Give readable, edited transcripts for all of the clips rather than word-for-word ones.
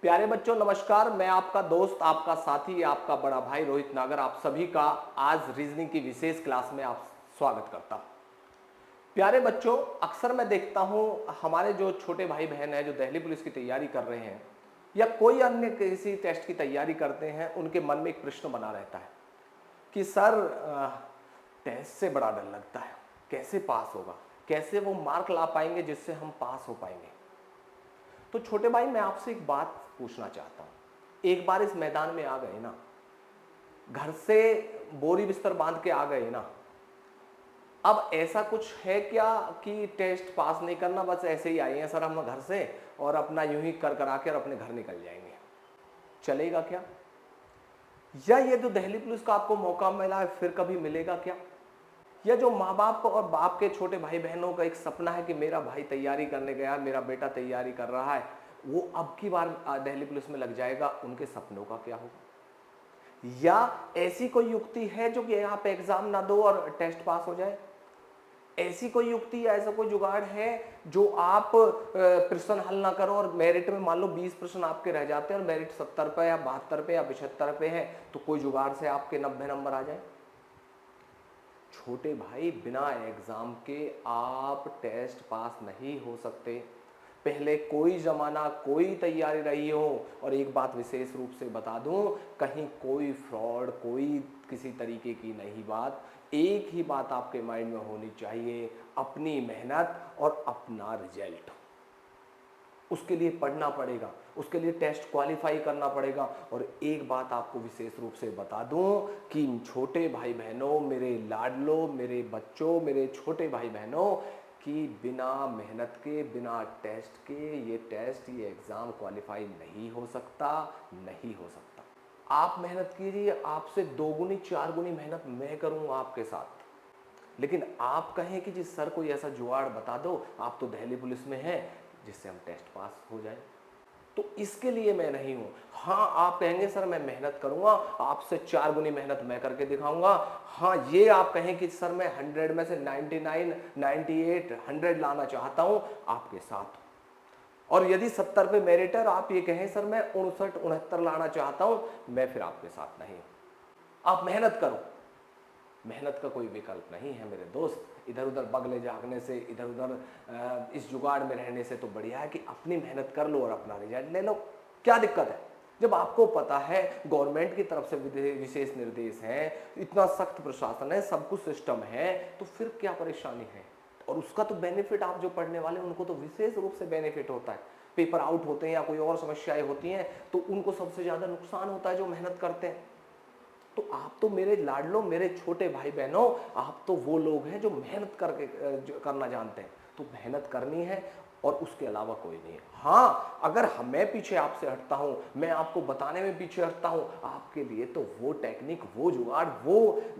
प्यारे बच्चों नमस्कार। मैं आपका दोस्त, आपका साथी, आपका बड़ा भाई रोहित नागर आप सभी का आज रीजनिंग की विशेष क्लास में आप स्वागत करता हूं। प्यारे बच्चों, अक्सर मैं देखता हूं हमारे जो छोटे भाई बहन हैं जो दिल्ली पुलिस की तैयारी कर रहे हैं या कोई अन्य किसी टेस्ट की तैयारी करते हैं, उनके मन में एक प्रश्न बना रहता है कि सर टेस्ट से बड़ा डर लगता है, कैसे पास होगा, कैसे वो मार्क ला पाएंगे जिससे हम पास हो पाएंगे। तो छोटे भाई मैं आपसे एक बात पूछना चाहता हूं। एक बार इस मैदान में आ गए ना, घर से बोरी बिस्तर बांध के आ गए ना, अब ऐसा कुछ है क्या कि टेस्ट पास नहीं करना, बस ऐसे ही आए हैं सर हम घर से और अपना यूं ही कर करा के और अपने घर निकल जाएंगे, चलेगा क्या? या ये जो दिल्ली पुलिस का आपको मौका मिला है फिर कभी मिलेगा क्या? या जो माँ बाप और बाप के छोटे भाई बहनों का एक सपना है कि मेरा भाई तैयारी करने गया, मेरा बेटा तैयारी कर रहा है, वो अब की बार दिल्ली पुलिस में लग जाएगा, उनके सपनों का क्या होगा? या ऐसी कोई युक्ति है जो कि आप एग्जाम ना दो और टेस्ट पास हो जाए? ऐसी कोई युक्ति या ऐसा कोई जुगाड़ है जो आप प्रश्न हल ना करो और मेरिट में मान लो 20 प्रश्न आपके रह जाते हैं और मेरिट 70 पे या 72 पे या 75 पे है, तो कोई जुगाड़ से आपके 90 नंबर आ जाए? छोटे भाई, बिना एग्जाम के आप टेस्ट पास नहीं हो सकते। पहले कोई जमाना कोई तैयारी रही हो, और एक बात विशेष रूप से बता दूं, कहीं कोई फ्रॉड कोई किसी तरीके की नहीं बात। एक ही बात आपके माइंड में होनी चाहिए, अपनी मेहनत और अपना रिजल्ट। उसके लिए पढ़ना पड़ेगा, उसके लिए टेस्ट क्वालिफाई करना पड़ेगा। और एक बात आपको विशेष रूप से बता दूं कि छोटे भाई बहनों, मेरे लाडलो, मेरे बच्चों, मेरे छोटे भाई बहनों, कि बिना मेहनत के, बिना टेस्ट के ये टेस्ट, ये एग्ज़ाम क्वालिफाई नहीं हो सकता, नहीं हो सकता। आप मेहनत कीजिए, आपसे 2 गुनी 4 गुनी मेहनत मैं करूँगा आपके साथ। लेकिन आप कहें कि जी सर कोई ऐसा जुगाड़ बता दो, आप तो दिल्ली पुलिस में हैं, जिससे हम टेस्ट पास हो जाए, तो इसके लिए मैं नहीं हूं। हाँ, आप कहेंगे सर मैं मेहनत करूंगा, आपसे 4 गुनी मेहनत मैं करके दिखाऊंगा। हाँ, ये आप कहें कि सर मैं 100 में से 99, 98, 100 लाना चाहता हूं, आपके साथ। और यदि 70 पे मेरिट है, आप ये कहें सर मैं 59, 69 लाना चाहता हूं, मैं फिर आपके साथ नहीं हूं। आप मेहनत करो, मेहनत का कोई विकल्प नहीं है मेरे दोस्त। इधर उधर बगले झागने से, इधर उधर इस जुगाड़ में रहने से तो बढ़िया है कि अपनी मेहनत कर लो और अपना रिजल्ट ले लो। क्या दिक्कत है? जब आपको पता है गवर्नमेंट की तरफ से विशेष निर्देश हैं, इतना सख्त प्रशासन है, सब कुछ सिस्टम है, तो फिर क्या परेशानी है? और उसका तो बेनिफिट आप जो पढ़ने वाले उनको तो विशेष रूप से बेनिफिट होता है। पेपर आउट होते हैं या कोई और समस्याएं होती हैं तो उनको सबसे ज्यादा नुकसान होता है जो मेहनत करते हैं। तो आप तो मेरे लाडलो, मेरे छोटे भाई बहनों, आप तो वो लोग हैं जो मेहनत करके करना जानते हैं। तो मेहनत करनी है और उसके अलावा कोई नहीं है। हाँ, अगर मैं पीछे आपसे हटता हूं, मैं आपको बताने में पीछे हटता हूं, आपके लिए तो वो टेक्निक, वो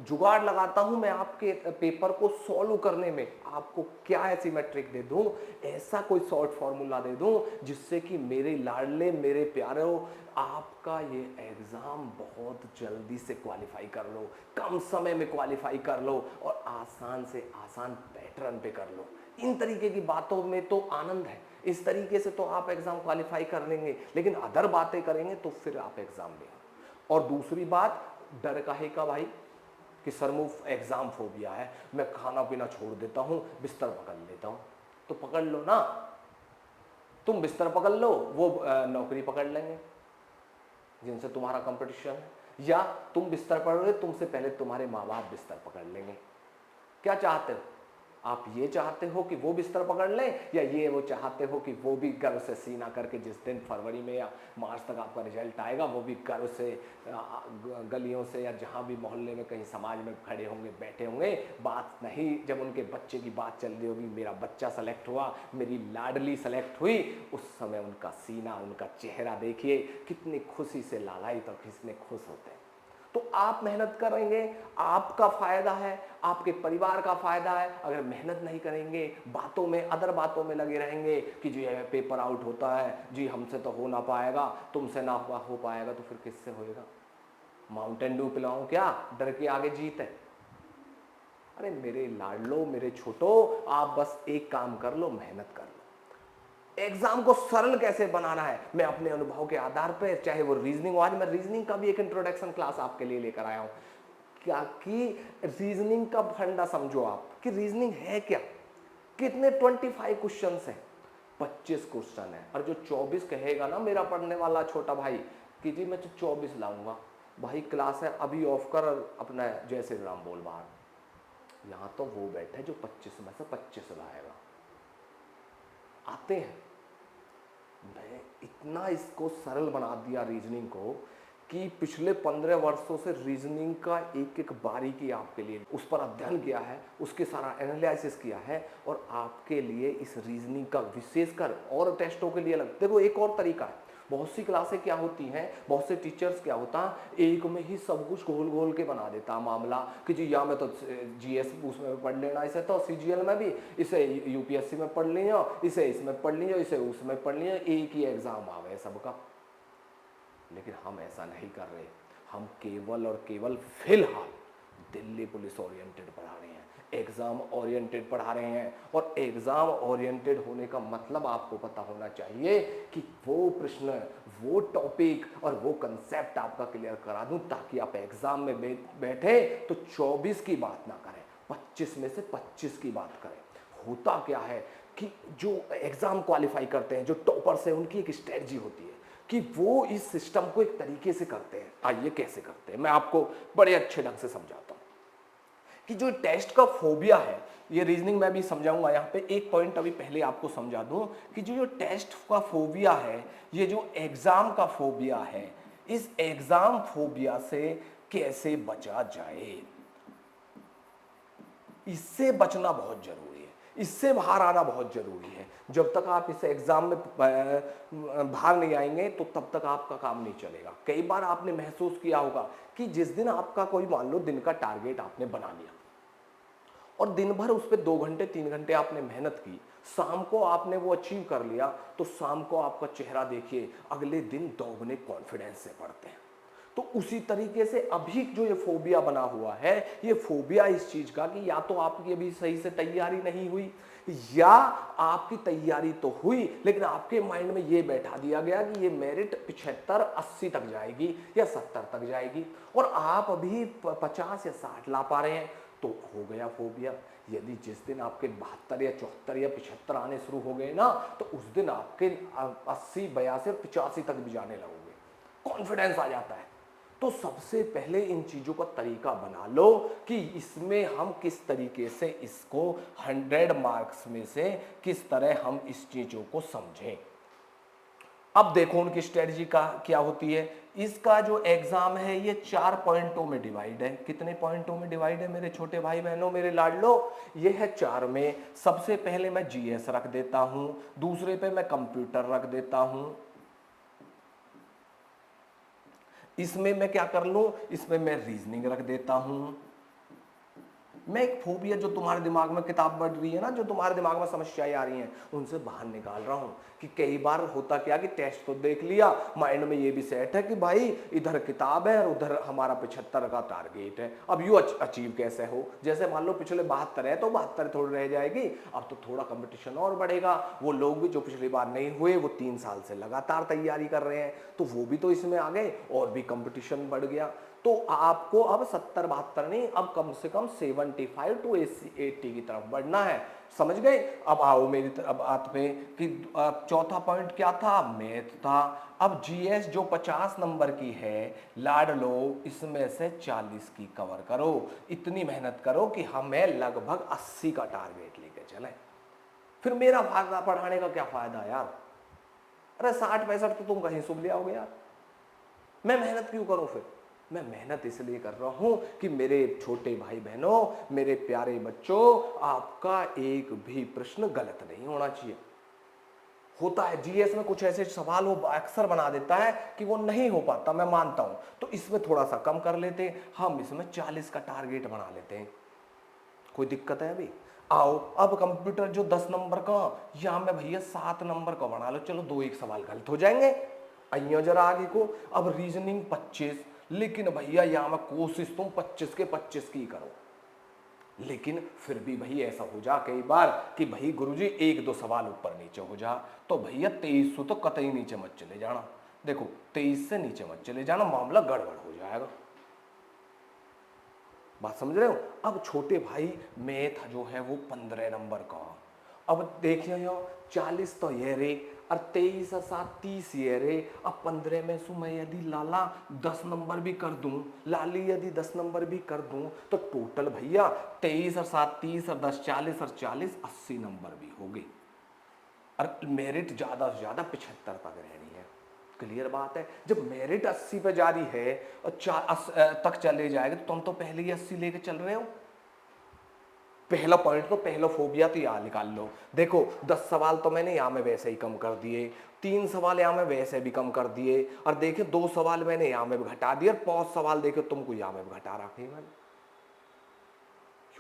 जुगाड़ लगाता हूं मैं आपके पेपर को सॉल्व करने में। आपको क्या ऐसी मैट्रिक दे दूं, ऐसा कोई शॉर्ट फॉर्मूला दे दूं जिससे कि मेरे लाडले, मेरे प्यारों, आपका ये एग्जाम बहुत जल्दी से क्वालिफाई कर लो, कम समय में क्वालिफाई कर लो और आसान से आसान पैटर्न पे कर लो। इन तरीके की बातों में तो आनंद है, इस तरीके से तो आप एग्जाम क्वालिफाई कर लेंगे। लेकिन अदर बातें करेंगे तो फिर आप एग्जाम में। और दूसरी बात, डर काहे का भाई? कि सर मुझे एग्जाम फोबिया है, मैं खाना पीना छोड़ देता हूं, बिस्तर पकड़ लेता हूं। तो पकड़ लो ना, तुम बिस्तर पकड़ लो, वो नौकरी पकड़ लेंगे जिनसे तुम्हारा कंपटीशन है। या तुम बिस्तर पकड़ रहे, तुमसे पहले तुम्हारे माँ बाप बिस्तर पकड़ लेंगे। क्या चाहते हो आप? ये चाहते हो कि वो बिस्तर पकड़ लें, या ये वो चाहते हो कि वो भी गर्व से सीना करके जिस दिन फरवरी में या मार्च तक आपका रिजल्ट आएगा, वो भी गर्व से गलियों से या जहाँ भी मोहल्ले में कहीं समाज में खड़े होंगे, बैठे होंगे, बात नहीं, जब उनके बच्चे की बात चल रही होगी, मेरा बच्चा सेलेक्ट हुआ, मेरी लाडली सेलेक्ट हुई, उस समय उनका सीना, उनका चेहरा देखिए, कितनी खुशी से लालायित और कितने खुश होते हैं। तो आप मेहनत करेंगे, आपका फायदा है, आपके परिवार का फायदा है। अगर मेहनत नहीं करेंगे, बातों में, अदर बातों में लगे रहेंगे कि जी पेपर आउट होता है, जी हमसे तो हो ना पाएगा, तुमसे ना हो पाएगा, तो फिर किससे होएगा? माउंटेन ड्यू पिलाऊं क्या? डर के आगे जीत है। अरे मेरे लाडलो, मेरे छोटो, आप बस एक काम कर लो, मेहनत कर लो। एग्जाम को सरल कैसे बनाना है मैं अपने अनुभव के आधार पर, चाहे वो रीजनिंग हो, आज मैं रीजनिंग का भी एक इंट्रोडक्शन क्लास आपके लिए लेकर आया हूं। क्या कि रीजनिंग का फंडा समझो आप कि रीजनिंग है क्या। कितने 25 क्वेश्चन है, 25 क्वेश्चन है, और जो 24 कहेगा ना मेरा पढ़ने वाला छोटा भाई कि जी मैं तो 24 लाऊंगा, भाई क्लास है अभी ऑफ कर और अपना जय श्री राम बोल बाहर। यहां तो वो बैठे जो 25 में से 25 लाएगा। आते हैं, मैं इतना इसको सरल बना दिया रीजनिंग को कि पिछले 15 वर्षों से रीजनिंग का एक एक बारीकी आपके लिए उस पर अध्ययन किया है, उसके सारा एनालिसिस किया है, और आपके लिए इस रीजनिंग का विशेषकर और टेस्टों के लिए अलग। देखो एक और तरीका है, बहुत सी क्लासें क्या होती हैं, बहुत से टीचर्स क्या होता है एक में ही सब कुछ घोल घोल के बना देता मामला कि जी या मैं तो जीएस उसमें पढ़ लेना, इसे तो सीजीएल में भी, इसे यूपीएससी में पढ़ लिया, इसे इसमें पढ़ लिया, इसे उसमें पढ़ लिया, एक ही एग्जाम आ गए सबका। लेकिन हम ऐसा नहीं कर रहे, हम केवल और केवल फिलहाल दिल्ली पुलिस ओरिएंटेड पढ़ा रहे हैं, एग्जाम ओरिएंटेड पढ़ा रहे हैं। और एग्जाम ओरिएंटेड होने का मतलब आपको पता होना चाहिए कि वो प्रश्न, वो टॉपिक और वो कंसेप्ट आपका क्लियर करा दूं, ताकि आप एग्जाम में बैठे तो 24 की बात ना करें, 25 में से 25 की बात करें। होता क्या है कि जो एग्जाम क्वालिफाई करते हैं, जो टॉपर्स हैं, उनकी एक स्ट्रेटजी होती है कि वो इस सिस्टम को एक तरीके से करते हैं। आइए कैसे करते हैं, मैं आपको बड़े अच्छे ढंग से समझाता हूं कि जो टेस्ट का फोबिया है, ये रीजनिंग में भी समझाऊंगा। यहां पे एक पॉइंट अभी पहले आपको समझा दूं कि जो टेस्ट का फोबिया है, ये जो एग्जाम का फोबिया है, इस एग्जाम फोबिया से कैसे बचा जाए, इससे बचना बहुत जरूरी है, इससे बाहर आना बहुत जरूरी है। जब तक आप इस एग्जाम में बाहर नहीं आएंगे तो तब तक आपका काम नहीं चलेगा। कई बार आपने महसूस किया होगा कि जिस दिन आपका कोई, मान लो दिन का टारगेट आपने बना लिया और दिन भर उस पर 2 घंटे 3 घंटे आपने मेहनत की, शाम को आपने वो अचीव कर लिया, तो शाम को आपका चेहरा देखिए, अगले दिन दोगुने कॉन्फिडेंस से पढ़ते हैं। तो उसी तरीके से अभी जो ये फोबिया बना हुआ है, ये फोबिया इस चीज का कि या तो आपकी अभी सही से तैयारी नहीं हुई, या आपकी तैयारी तो हुई लेकिन आपके माइंड में ये बैठा दिया गया कि ये मेरिट 75-80 तक जाएगी या 70 तक जाएगी, और आप अभी 50 या 60 ला पा रहे हैं, तो हो गया फोबिया। यदि जिस दिन आपके 72 या 74 या 75 आने शुरू हो गए ना, तो उस दिन आपके 80, 82, 85 तक भी जाने लगोगे, कॉन्फिडेंस आ जाता है। तो सबसे पहले इन चीजों का तरीका बना लो कि इसमें हम किस तरीके से इसको 100 मार्क्स में से किस तरह हम इस चीजों को समझें। अब देखो उनकी स्ट्रेटजी का क्या होती है। इसका जो एग्जाम है ये 4 पॉइंटों में डिवाइड है। कितने पॉइंटों में डिवाइड है मेरे छोटे भाई बहनों, मेरे लाडलो? ये है 4 में। सबसे पहले मैं जीएस रख देता हूं, दूसरे पे मैं कंप्यूटर रख देता हूं, इसमें मैं क्या कर लूं, इसमें मैं रीजनिंग रख देता हूं। मैं एक फोबिया जो तुम्हारे दिमाग में किताब बढ़ रही है ना, जो तुम्हारे दिमाग में समस्याएं आ रही हैं, उनसे बाहर निकाल रहा हूं कि कई बार होता क्या कि टेस्ट तो देख लिया, माइंड में ये भी सेट है कि भाई इधर किताब है और उधर हमारा 75 का टारगेट है, अब यू अचीव कैसे हो। जैसे मान लो पिछले 72 है तो 72 थोड़ी रह जाएगी, अब तो थोड़ा कंपटीशन और बढ़ेगा। वो लोग भी जो पिछली बार नहीं हुए, वो 3 साल से लगातार तैयारी कर रहे हैं, तो वो भी तो इसमें आ गए और भी कंपटीशन बढ़ गया। तो आपको अब 70-72 नहीं, अब कम से कम 75 to 80 की तरफ बढ़ना है। समझ गए? अब आओ मेरी अब बात पे कि चौथा पॉइंट क्या था, मैथ था। अब जीएस जो 50 नंबर की है, लाड लो, इसमें से 40 की कवर करो। इतनी मेहनत करो कि हमें लगभग 80 का टारगेट लेके चले। फिर मेरा फायदा पढ़ाने का क्या फायदा यार? अरे 60-65 तो तुम कहीं सुन लिया होगे यार, मैं मेहनत क्यों करूं? फिर मैं मेहनत इसलिए कर रहा हूं कि मेरे छोटे भाई बहनों, मेरे प्यारे बच्चों, आपका एक भी प्रश्न गलत नहीं होना चाहिए। होता है जीएस में कुछ ऐसे सवाल वो अक्सर बना देता है कि वो नहीं हो पाता, मैं मानता हूं, तो इसमें थोड़ा सा कम कर लेते हैं, हम इसमें 40 का टारगेट बना लेते हैं। कोई दिक्कत है अभी? आओ अब कंप्यूटर जो 10 नंबर का, यहां में भैया 7 नंबर का बना लो, चलो 2-1 सवाल गलत हो जाएंगे। आइए जरा आगे को। अब रीजनिंग 25, लेकिन भैया यहां में कोशिश तुम 25 के 25 की करो। लेकिन फिर भी भाई ऐसा हो जा कई बार कि भाई गुरुजी एक दो सवाल ऊपर नीचे हो जा, तो भैया 2300 तो कतई नीचे मत चले जाना। देखो 23 से नीचे मत चले जाना, मामला गड़बड़ हो जाएगा। बात समझ रहे हो? अब छोटे भाई मैथ जो है वो 15 नंबर का। अब देखिए 40 तो ये रे, और 23 और 7 30 ये रे। अब 15 में से मैं यदि लाला 10 नंबर भी कर दूं, लाली यदि 10 नंबर भी कर दूं, तो टोटल भैया 23 और 7 30 और 10 40 और 40 80 नंबर भी हो गए। और मेरिट ज्यादा से ज्यादा 75 तक रहनी है। क्लियर बात है? जब मेरिट 80 पे जारी है और तक चले जाएगा, तो तुम तो पहले ही 80 लेके चल रहे हो। पहला पॉइंट तो पहला फोबिया तो यहां निकाल लो। देखो 10 सवाल तो मैंने यहां में वैसे ही कम कर दिए, 3 सवाल यहां में वैसे भी कम कर दिए, और देखिए 2 सवाल मैंने यहां में भी घटा दिए, और 5 सवाल देखो तुमको यहां में भी घटा रखे मैंने।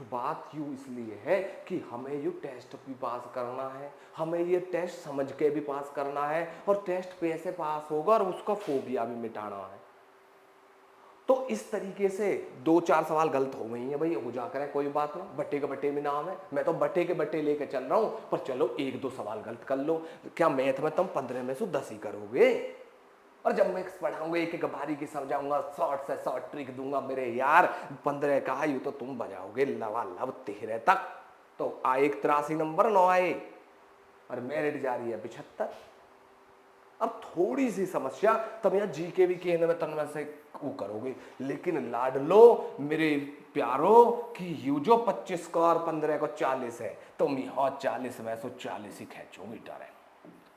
बात यूं इसलिए है कि हमें ये टेस्ट भी पास करना है, हमें ये टेस्ट समझ के भी पास करना है, और टेस्ट कैसे पास होगा और उसका फोबिया भी मिटाना है। तो इस तरीके से 2-4 सवाल गलत हो गई हैं भाई, हो जाकर है, कोई बात नहीं, बट्टे का बट्टे में नाम है, मैं तो बट्टे के बट्टे लेके चल रहा हूं। पर चलो 1-2 सवाल गलत कर लो, क्या मैथ में तुम 15 में से 10 ही करोगे? और जब मैं पढ़ाऊंगा एक एक बारी की समझाऊंगा, शॉर्ट से शॉर्ट ट्रिक दूंगा, मेरे यार 15 का यू तो तुम बजाओगे लवालब 13 तक। तो आए 83 नंबर 9 आए, और मेरिट जा रही है 75। अब थोड़ी सी समस्या तब यहाँ जीके भी के में तन में से वो करोगे, लेकिन लाडलो मेरे प्यारो कि यू जो 25 का और 15 को 40 है, तुम यहाँ 40 में से 40 ही खींचो मीटर है।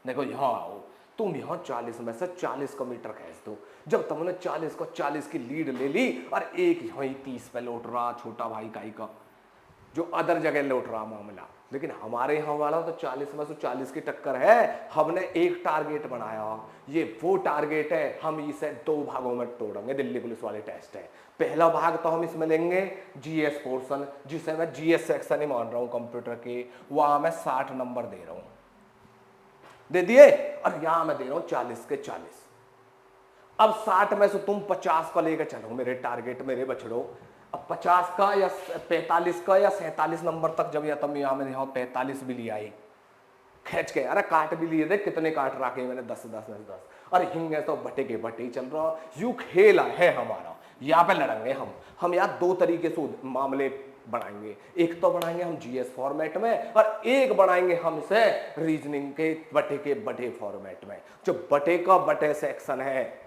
देखो यहाँ आओ, तुम यहाँ 40 में से 40 का मीटर खींच दो। जब तुमने 40 को 40 की लीड ले ली, और एक यहाँ 30 पे लौट रहा छोटा भाई काई का, जो अदर जगह लौट रहा मामला। लेकिन हमारे यहाँ वाला तो 40 में से 40 की टक्कर है। हमने एक टारगेट बनाया, ये वो टारगेट है, हम इसे 2 भागों में तोड़ेंगे। दिल्ली पुलिस वाले टेस्ट है, पहला भाग तो हम इसमें लेंगे जीएस पोर्शन, जिसे मैं जीएस सेक्शन ही मान रहा हूं कंप्यूटर के, वहां मैं 60 नंबर दे रहा हूं, दे दिए, और यहां मैं दे रहा हूं 40 के 40। अब 60 में से तुम 50 का लेकर चलो मेरे टारगेट, मेरे बछड़ो। अब 50 का या 45 का या 47 नंबर तक जब या तुम यहाँ में 45 भी लिया ही खींच के, अरे काट भी लिए, देख कितने काट रखे मैंने, 10 10 10 10। अरे हिंग है तो बटे के बटे ही चल रहा। यू खेल है हमारा, यहाँ पे लड़ेंगे हम यहाँ 2 तरीके से मामले बनाएंगे। एक तो बनाएंगे हम जीएस फॉर्मेट में, और एक बनाएंगे हम इसे रीजनिंग के बटे बटे फॉर्मेट में। जो बटे का बटे सेक्शन है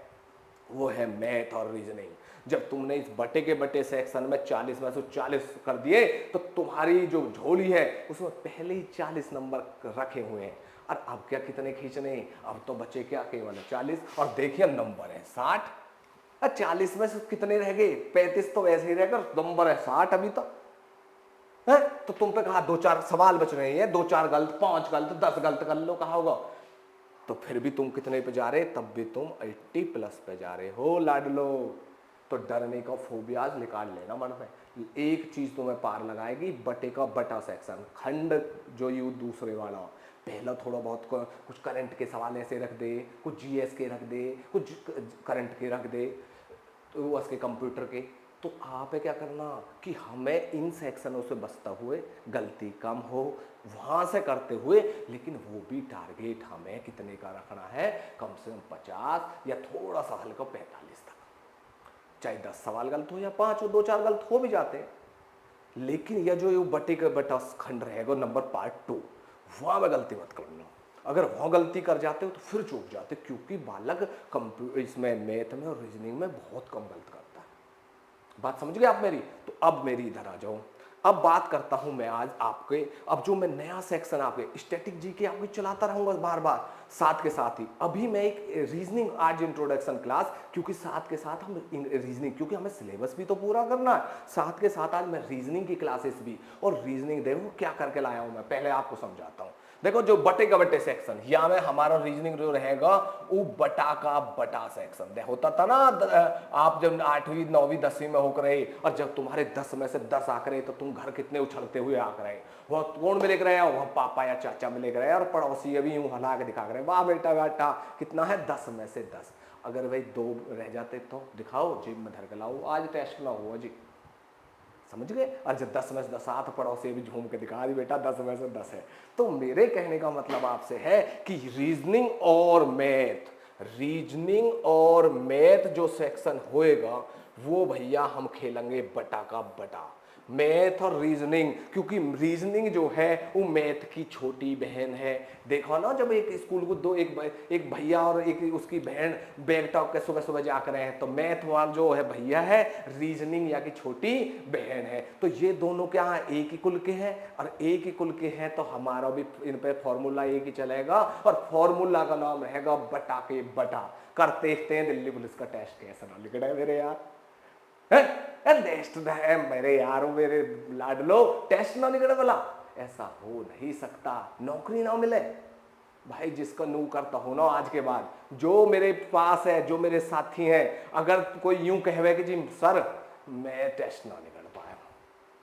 वो है मैथ और रीजनिंग। जब तुमने इस बटे के बटे सेक्शन में 40 में से 40 कर दिए, तो तुम्हारी जो झोली है उसमें पहले ही 40 नंबर रखे हुए हैं। और अब क्या कितने खींचने, अब तो बचे क्या केवल 40, और देखिए नंबर है 60। 40 में से कितने रह गए? 35 तो वैसे ही रहेगा, नंबर है 60 अभी तो है। तो तुम पे कहा 2-4 सवाल बच रहे हैं, 2-4 गलत, 5 गलत, 10 गलत कर लो, कहा होगा। तो फिर भी तुम कितने पे जा रहे, तब भी तुम 80+ पे जा रहे हो लाडलो। तो डरने का फोबियाज निकाल लेना मन में। एक चीज तुम्हें पार लगाएगी, बटे का बटा सेक्शन, खंड जो यू दूसरे वाला। पहला थोड़ा बहुत कुछ करंट के सवाल ऐसे रख दे, कुछ जीएस के रख दे, कुछ करंट के रख दे, तो उसके कंप्यूटर के। तो आप क्या करना कि हमें इन सेक्शनों से बचता हुए, गलती कम हो वहां से करते हुए, लेकिन वो भी टारगेट हमें कितने का रखना है, कम से कम 50 या थोड़ा सा हल्का 45 तक। चाहे 10 सवाल गलत हो या 5 और 2-4 गलत हो भी जाते हैं, लेकिन यह जो बटे का बटा खंड रहेगा नंबर पार्ट 2, वहां में गलती मत करना। अगर वहां गलती कर जाते हो तो फिर चूक जाते, क्योंकि बालक कंप्यूटर इसमें मैथ में और रीजनिंग में बहुत कम गलत करता है। बात समझ गए आप मेरी? तो अब मेरी इधर आ जाओ। अब बात करता हूं मैं आज आपके, अब जो मैं नया सेक्शन आपके स्टैटिक जीके आपको चलाता रहूंगा बार बार, साथ के साथ ही अभी मैं एक रीजनिंग आज इंट्रोडक्शन क्लास, क्योंकि साथ के साथ हम रीजनिंग, क्योंकि हमें सिलेबस भी तो पूरा करना है, साथ के साथ आज मैं रीजनिंग की क्लासेस भी। और रीजनिंग देखो क्या करके लाया हूं मैं, पहले आपको समझाता हूं। देखो जो बटे का बटे सेक्शन, यहाँ में हमारा रीजनिंग जो रहेगा वो बटा का बटा सेक्शन दे होता था ना। आप जब 8वीं 9वीं 10वीं में होकर रहे, और जब तुम्हारे 10 में से 10 आकर रहे, तो तुम घर कितने उछलते हुए आकर रहे, वह कौन मिले रहे, वह पापा या चाचा मिले रहे, और पड़ोसी अभी यूं हला के दिखा रहे, वाह बेटा बेटा कितना है, 10 में से 10। अगर भाई 2 रह जाते तो दिखाओ जेब में धर के लाओ, आज टेस्ट ना हुआ जी। समझ गए? और जब 10 में से 10 हाथ पड़ोसी भी झूम के दिखा दी बेटा 10 में से 10 है। तो मेरे कहने का मतलब आपसे है कि रीजनिंग और मैथ जो सेक्शन होएगा वो भैया हम खेलेंगे बटा का बटा, मैथ और रीजनिंग, क्योंकि रीजनिंग जो है वो मैथ की छोटी बहन है। देखो ना, जब एक स्कूल को एक भैया और एक उसकी बहन बैग टॉक के सुबह सुबह जा रहे हैं, तो मैथ वाला जो है भैया है, रीजनिंग या की छोटी बहन है। तो ये दोनों क्या है, एक ही कुल के हैं, और एक ही कुल के हैं तो हमारा भी इन पे फॉर्मूला एक ही चलेगा, और फॉर्मूला का नाम रहेगा बटा के बटा। कर देखते हैं दिल्ली पुलिस का टेस्ट कैसा ना लिखा है मेरे यार, टेस्ट है मेरे यार, मेरे लाडलो, टेस्ट ना निकले वाला, ऐसा हो नहीं सकता, नौकरी ना मिले भाई। जिसका नू करता हो ना आज के बाद, जो मेरे पास है, जो मेरे साथी हैं, अगर कोई यूं कहवे कि जी सर मैं टेस्ट ना निकल पाया,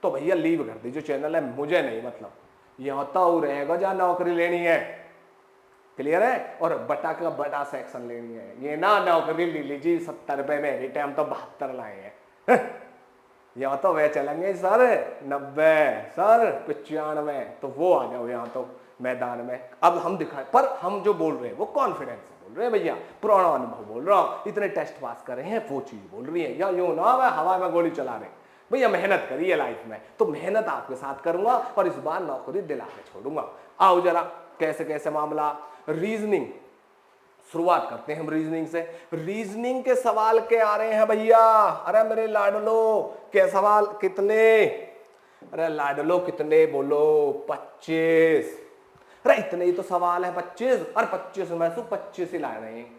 तो भैया लीव कर दीजिए चैनल है, मुझे नहीं मतलब, यहां तो रहेगा जहां नौकरी लेनी है, क्लियर है? और बटा का बटा सेक्शन लेनी है, ये ना नौकरी ले लीजिए 70 रुपए में, ये टाइम तो 72 लाए हैं। यहाँ तो वे चलेंगे सर 90, सर 95, तो वो आ जाओ यहाँ तो मैदान में। अब हम दिखाए, पर हम जो बोल रहे हैं वो कॉन्फिडेंस से बोल रहे हैं भैया, पुराना अनुभव बोल रहा हूँ, इतने टेस्ट पास करे हैं वो चीज बोल रही है, या यूं ना मैं हवा में गोली चला रहे भैया, मेहनत करिए लाइफ में, तो मेहनत आपके साथ करूंगा और इस बार नौकरी दिला के छोड़ूंगा। आओ जरा कैसे कैसे मामला। रीजनिंग, शुरुआत करते हैं हम रीजनिंग से। रीजनिंग के सवाल के आ रहे हैं भैया, अरे मेरे लाडलो के सवाल कितने, अरे लाडलो कितने बोलो, 25, अरे इतने ही तो सवाल है 25, और 25 में से 25 ही ला रहे हैं,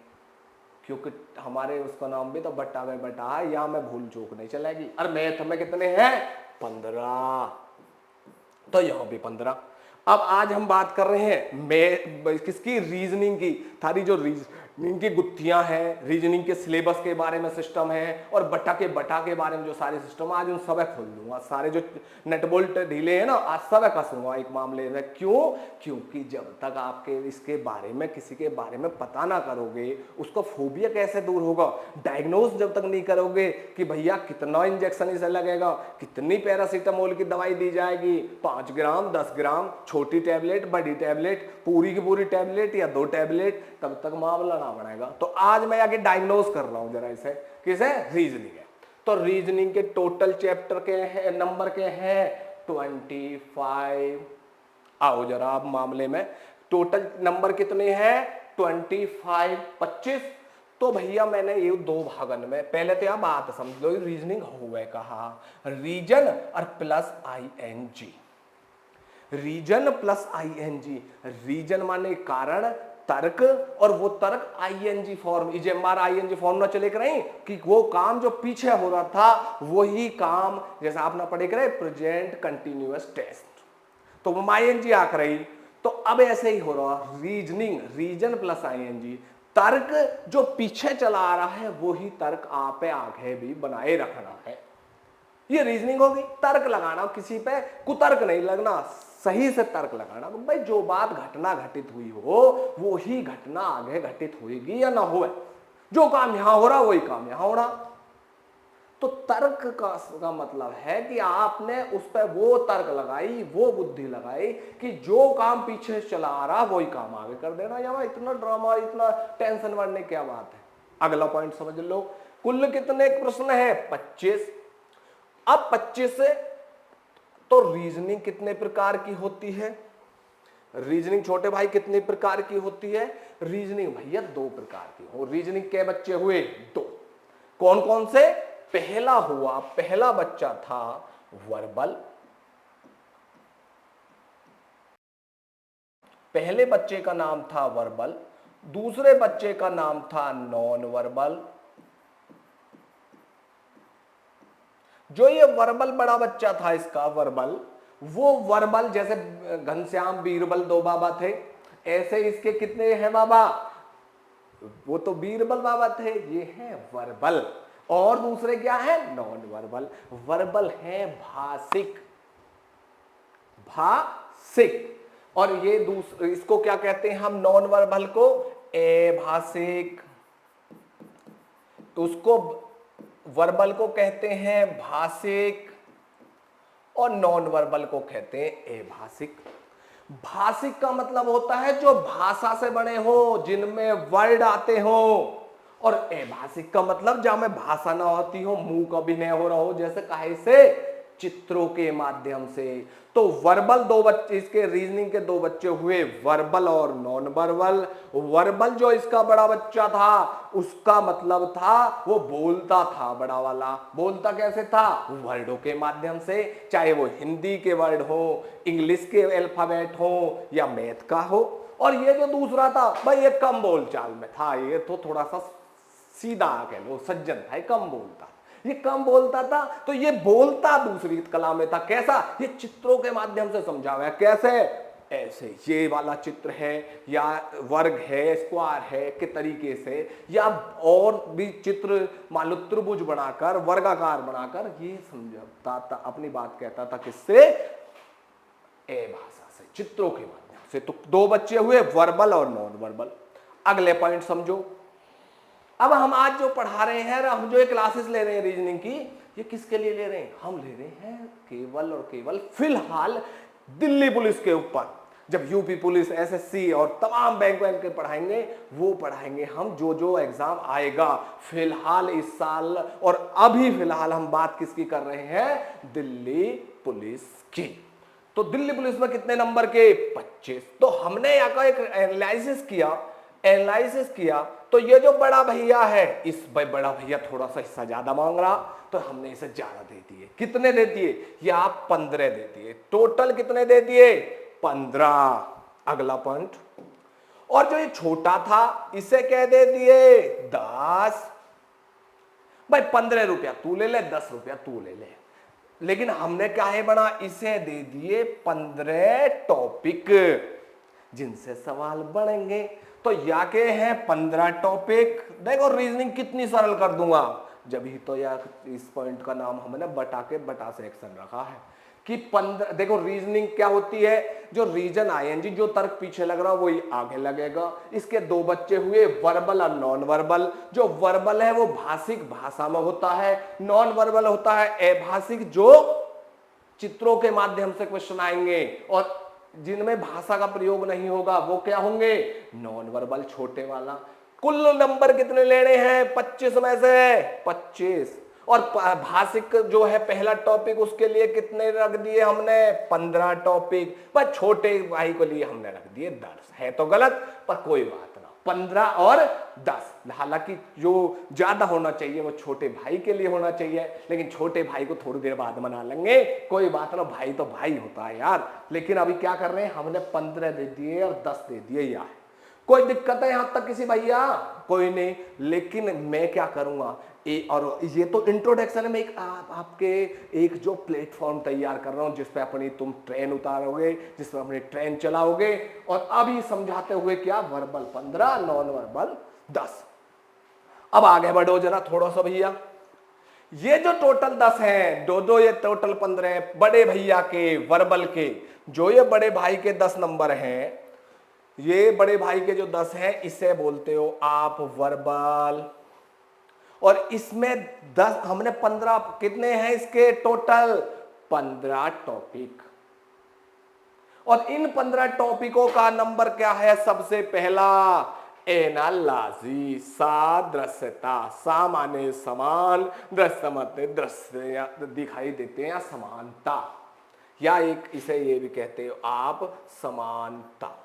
क्योंकि हमारे उसका नाम भी तो बट्टा में बटा है, यहाँ में भूल चूक नहीं चलेगी। और मैथ में कितने हैं 15, तो यहाँ भी 15। अब आज हम बात कर रहे हैं मैं किसकी, रीजनिंग की। थारी जो रीजनिंग की गुत्थियां हैं, रीजनिंग के सिलेबस के बारे में सिस्टम है, और बटा के बारे में जो सारे सिस्टम, आज उन सब खोल दूंगा, सारे जो नट बोल्ट ढीले हैं ना आज सब कसूंगा एक मामले में। क्यों? क्योंकि जब तक आपके इसके बारे में किसी के बारे में पता ना करोगे, उसका फोबिया कैसे दूर होगा, डायग्नोज जब तक नहीं करोगे कि भैया कितना इंजेक्शन इसे लगेगा, कितनी पैरासीटामोल की दवाई दी जाएगी, 5 ग्राम 10 ग्राम, छोटी टैबलेट बड़ी टैबलेट, पूरी की पूरी टैबलेट या 2 टैबलेट, तब तक मामला ना बनाएगा। तो आज मैं आगे डायग्नोज कर रहा हूं जरा इसे, किसे, रीजनिंग है। तो रीजनिंग के टोटल चैप्टर के हैं, नंबर के हैं 25। आओ जरा आप मामले में, टोटल नंबर कितने हैं 25, 25। तो भैया मैंने ये 2 भागन में, पहले तो आप बात समझ लो रीजनिंग हुए कहा, रीजन और plus ING, reason plus ING, reason माने कारण, तर्क, और वो तर्क ING फॉर्म, ING फॉर्म ना चले करें कि वो काम जो पीछे हो रहा था वही काम, जैसा आपने पढ़े करे प्रेजेंट कंटिन्यूअस टेस्ट, तो वो ING आ कर रही। तो अब ऐसे ही हो रहा, रीजनिंग रीजन प्लस ING, तर्क जो पीछे चला आ रहा है वही तर्क आप आगे भी बनाए रखना है। ये रीजनिंग होगी, तर्क लगाना, किसी पे कुतर्क नहीं लगना, सही से तर्क लगाना। भाई जो बात घटना घटित हुई हो वो ही घटना आगे घटित होगी या ना होए, जो काम यहां हो रहा वही काम यहां हो रहा। तो तर्क का मतलब है कि आपने उस पर वो तर्क लगाई, वो बुद्धि लगाई कि जो काम पीछे चला आ रहा वही काम आगे कर देना। या इतना ड्रामा, इतना टेंशन बढ़ने क्या बात है। अगला पॉइंट समझ लो, कुल कितने प्रश्न है 25। अब 25 से तो रीजनिंग कितने प्रकार की होती है, रीजनिंग छोटे भाई कितने प्रकार की होती है, रीजनिंग भैया 2 प्रकार की हो। रीजनिंग के बच्चे हुए 2, कौन कौन से, पहला हुआ, पहला बच्चा था वर्बल, पहले बच्चे का नाम था वर्बल, दूसरे बच्चे का नाम था नॉन वर्बल। जो ये वर्बल बड़ा बच्चा था इसका वर्बल, वो वर्बल जैसे घनश्याम बीरबल 2 बाबा थे, ऐसे इसके कितने हैं बाबा, वो तो बीरबल बाबा थे, ये है वर्बल। और दूसरे क्या है नॉन वर्बल। वर्बल है भाषिक, भाषिक, और ये दूसरे, इसको क्या कहते हैं हम नॉन वर्बल को, अभाषिक, तो उसको वर्बल को कहते हैं भाषिक। और नॉन वर्बल को कहते हैं अभाषिक। भाषिक का मतलब होता है जो भाषा से बने हो, जिनमें वर्ड आते हो। और अभाषिक का मतलब जहां में भाषा ना होती हो, मुंह का भी नहीं हो रहा हो, जैसे काहे से, चित्रों के माध्यम से। तो वर्बल दो बच्चे, इसके रीजनिंग के दो बच्चे हुए, वर्बल और नॉन वर्बल। वर्बल जो इसका बड़ा बच्चा था, उसका मतलब था वो बोलता था, बड़ा वाला बोलता कैसे था, वर्डों के माध्यम से, चाहे वो हिंदी के वर्ड हो, इंग्लिश के अल्फाबेट हो या मैथ का हो। और ये जो दूसरा था भाई, ये कम बोलचाल में था, ये तो थोड़ा सा सीधा कह लो सज्जन था, कम बोलता, ये कम बोलता था। तो ये बोलता दूसरी कला में था, कैसा, ये चित्रों के माध्यम से समझा हुआ है। कैसे, ऐसे ये वाला चित्र है, या वर्ग है, स्क्वायर है के तरीके से, या और भी चित्र मान लो त्रिभुज बनाकर, वर्गाकार बनाकर ये समझाता था, अपनी बात कहता था, किससे, भाषा से, चित्रों के माध्यम से। तो दो बच्चे हुए, वर्बल और नॉन वर्बल। अगले पॉइंट समझो। अब हम आज जो पढ़ा रहे हैं, हम जो ये क्लासेस ले रहे हैं रीजनिंग की, ये किसके लिए ले रहे हैं, हम ले रहे हैं केवल और केवल फिलहाल दिल्ली पुलिस के ऊपर। जब यूपी पुलिस, एसएससी और तमाम बैंक के पढ़ाएंगे, वो पढ़ाएंगे हम जो जो एग्जाम आएगा फिलहाल इस साल। और अभी फिलहाल हम बात किसकी कर रहे हैं, दिल्ली पुलिस की। तो दिल्ली पुलिस में कितने नंबर के, 25। तो हमने यहाँ का एक एनालिसिस किया, तो ये जो बड़ा भैया है, इस बड़ा भैया थोड़ा सा हिस्सा ज्यादा मांग रहा, तो हमने इसे ज्यादा दे दिए। कितने दे दिए, या आप 15 दे दिए। टोटल कितने दे दिए, 15। अगला पॉइंट, और जो ये छोटा था इसे क्या दे दिए, 10। भाई 15 रुपया तू ले ले, 10 रुपया तू ले ले। लेकिन हमने क्या है बना, इसे दे दिए 15 टॉपिक जिनसे सवाल बढ़ेंगे। तो या के हैं 15 टॉपिक। देखो रीजनिंग कितनी सरल कर दूंगा, जब ही तो यार इस पॉइंट का नाम हमने बटा सेक्शन रखा है कि 15। देखो रीजनिंग क्या होती है, जो रीजन आईएनजी, जो तर्क पीछे लग रहा वही आगे लगेगा। इसके दो बच्चे हुए, वर्बल और नॉन वर्बल। जो वर्बल है वो भाषिक, भाषा में होता है। नॉन वर्बल होता है अभाषिक, जो चित्रों के माध्यम से क्वेश्चन आएंगे। और जिनमें भाषा का प्रयोग नहीं होगा वो क्या होंगे, नॉन वर्बल, छोटे वाला। कुल नंबर कितने लेने हैं, 25 में से 25। और भाषिक जो है पहला टॉपिक, उसके लिए कितने रख दिए हमने, 15 टॉपिक। पर छोटे भाई को लिए हमने रख दिए 10। है तो गलत, पर कोई बात ना, 15 और 10। हालांकि जो ज्यादा होना चाहिए वो छोटे भाई के लिए होना चाहिए, लेकिन छोटे भाई को थोड़ी देर बाद मना लेंगे, कोई बात ना, भाई तो भाई होता है यार। लेकिन अभी क्या कर रहे हैं, हमने 15 दे दिए और 10 दे दिए यार। कोई दिक्कत है यहां तक किसी भैया, कोई नहीं। लेकिन मैं क्या करूंगा, और ये तो इंट्रोडक्शन में आपके एक जो प्लेटफॉर्म तैयार कर रहा हूं, जिसपे अपनी तुम ट्रेन उतारोगे, जिसपे अपनी ट्रेन चलाओगे। और अभी समझाते हुए क्या, वर्बल 15, नॉन वर्बल 10। अब आगे बढ़ो जरा थोड़ा सा भैया। ये जो टोटल 10 हैं, दो ये टोटल 15 हैं, बड़े भैया के वर्बल के, जो ये बड़े भाई के 10 नंबर हैं, ये बड़े भाई के जो 10 हैं, इसे बोलते हो आप वर्बल। और इसमें 10, हमने 15, कितने हैं इसके टोटल, 15 टॉपिक। और इन 15 टॉपिकों का नंबर क्या है, सबसे पहला एनालॉजी, सादृश्यता। सा माने समान, दृश्य माने दृश्य दिखाई देते हैं, या समानता, या एक इसे ये भी कहते हो आप समानता।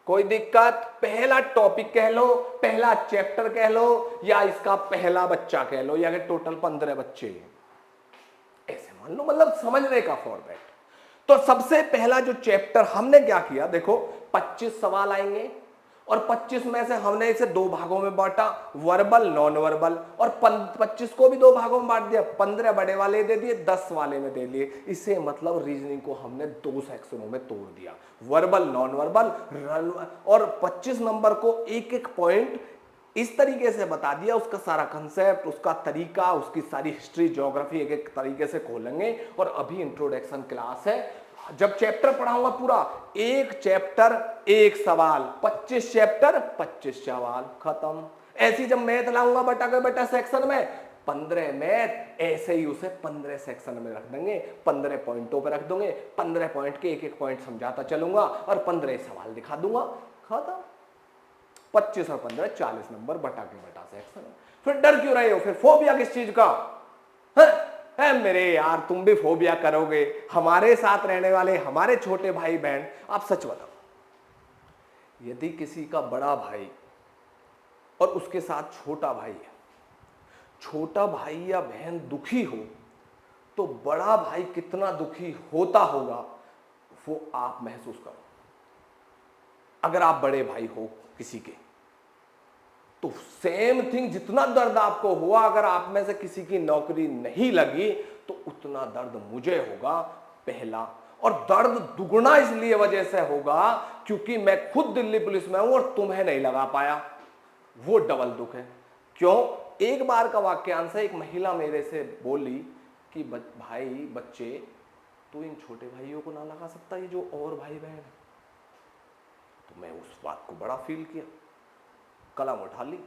कोई दिक्कत, पहला टॉपिक कह लो, पहला चैप्टर कह लो, या इसका पहला बच्चा कह लो, या कि टोटल 15 बच्चे ऐसे मान लो, मतलब समझने का फॉर्मेट। तो सबसे पहला जो चैप्टर हमने क्या किया, देखो 25 सवाल आएंगे, और 25 में से हमने इसे दो भागों में बांटा, वर्बल, नॉन वर्बल। और 25 को भी दो भागों में बांट दिया, 15 बड़े वाले दे दिए, 10 वाले में दे दिए। इसे मतलब रीजनिंग को हमने दो सेक्शनों में तोड़ दिया, वर्बल, नॉन वर्बल। और 25 नंबर को एक एक पॉइंट इस तरीके से बता दिया, उसका सारा कंसेप्ट, उसका तरीका, उसकी सारी हिस्ट्री, ज्योग्राफी एक एक तरीके से खोलेंगे। और अभी इंट्रोडक्शन क्लास है, जब चैप्टर पढ़ाऊंगा पूरा, एक चैप्टर एक सवाल, 25 चैप्टर 25 सवाल, खत्म। ऐसी जब मैथ लाऊंगा बटा के बेटा सेक्शन में, 15 मैथ, ऐसे ही उसे 15 सेक्शन में रख देंगे, 15 पॉइंटों पे रख दूंगे, 15 पॉइंट के एक एक पॉइंट समझाता चलूंगा और 15 सवाल दिखा दूंगा, खत्म। 25 और 15 40 नंबर, बटा के बटा सेक्शन। फिर डर क्यों रहे हो? फिर फोबिया किस चीज का है? मेरे यार तुम भी फोबिया करोगे, हमारे साथ रहने वाले हमारे छोटे भाई बहन, आप सच बताओ, यदि किसी का बड़ा भाई और उसके साथ छोटा भाई है, छोटा भाई या बहन दुखी हो तो बड़ा भाई कितना दुखी होता होगा वो आप महसूस करो। अगर आप बड़े भाई हो किसी के, तो सेम थिंग, जितना दर्द आपको हुआ अगर आप में से किसी की नौकरी नहीं लगी तो उतना दर्द मुझे होगा, पहला। और दर्द दुगना इसलिए वजह से होगा क्योंकि मैं खुद दिल्ली पुलिस में हूं और तुम्हें नहीं लगा पाया, वो डबल दुख है। क्यों? एक बार का वाक्यांश है, एक महिला मेरे से बोली कि भाई बच्चे, तू इन छोटे भाइयों को ना लगा सकता, ये जो और भाई बहन है। तो मैं उस बात को बड़ा फील किया, कलम उठा ली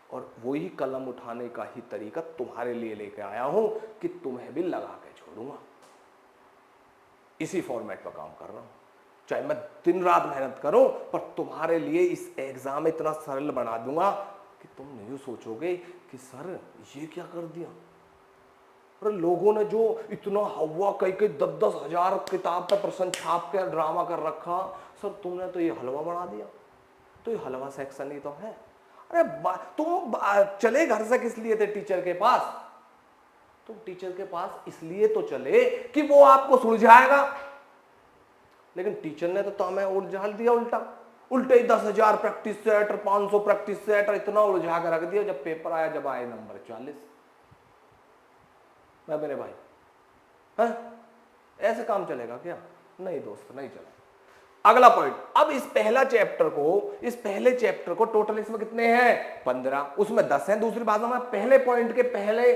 और वही कलम उठाने का ही तरीका तुम्हारे लिए लेके आया हूं कि तुम्हें भी लगा के छोड़ूंगा। इसी फॉर्मेट पर काम कर रहा हूं, चाहे मैं दिन रात मेहनत करूं, पर तुम्हारे लिए इस एग्जाम इतना सरल बना दूंगा कि तुम नहीं सोचोगे कि सर ये क्या कर दिया। अरे लोगों ने जो इतना हवा कई 10-10 हजार किताब पे प्रश्न छाप के ड्रामा कर रखा, सर तुमने तो ये हलवा बना दिया। तो ये हलवा सेक्शन ही तो है। अरे तुम चले घर से किस लिए थे टीचर के पास? तुम टीचर के पास इसलिए तो चले कि वो आपको सुलझाएगा, लेकिन टीचर ने तो हमें उलझा दिया, उल्टे 10,000 प्रैक्टिस सेट और 500 प्रैक्टिस सेट और इतना उलझा कर रख दिया। जब पेपर आया, जब आए नंबर 40। मेरे भाई है? ऐसे काम चलेगा क्या? नहीं दोस्त, नहीं चलेगा। अगला पॉइंट, अब इस पहले चैप्टर को टोटल इसमें कितने हैं? 15, उसमें 10 हैं। दूसरी बात में पहले पॉइंट के पहले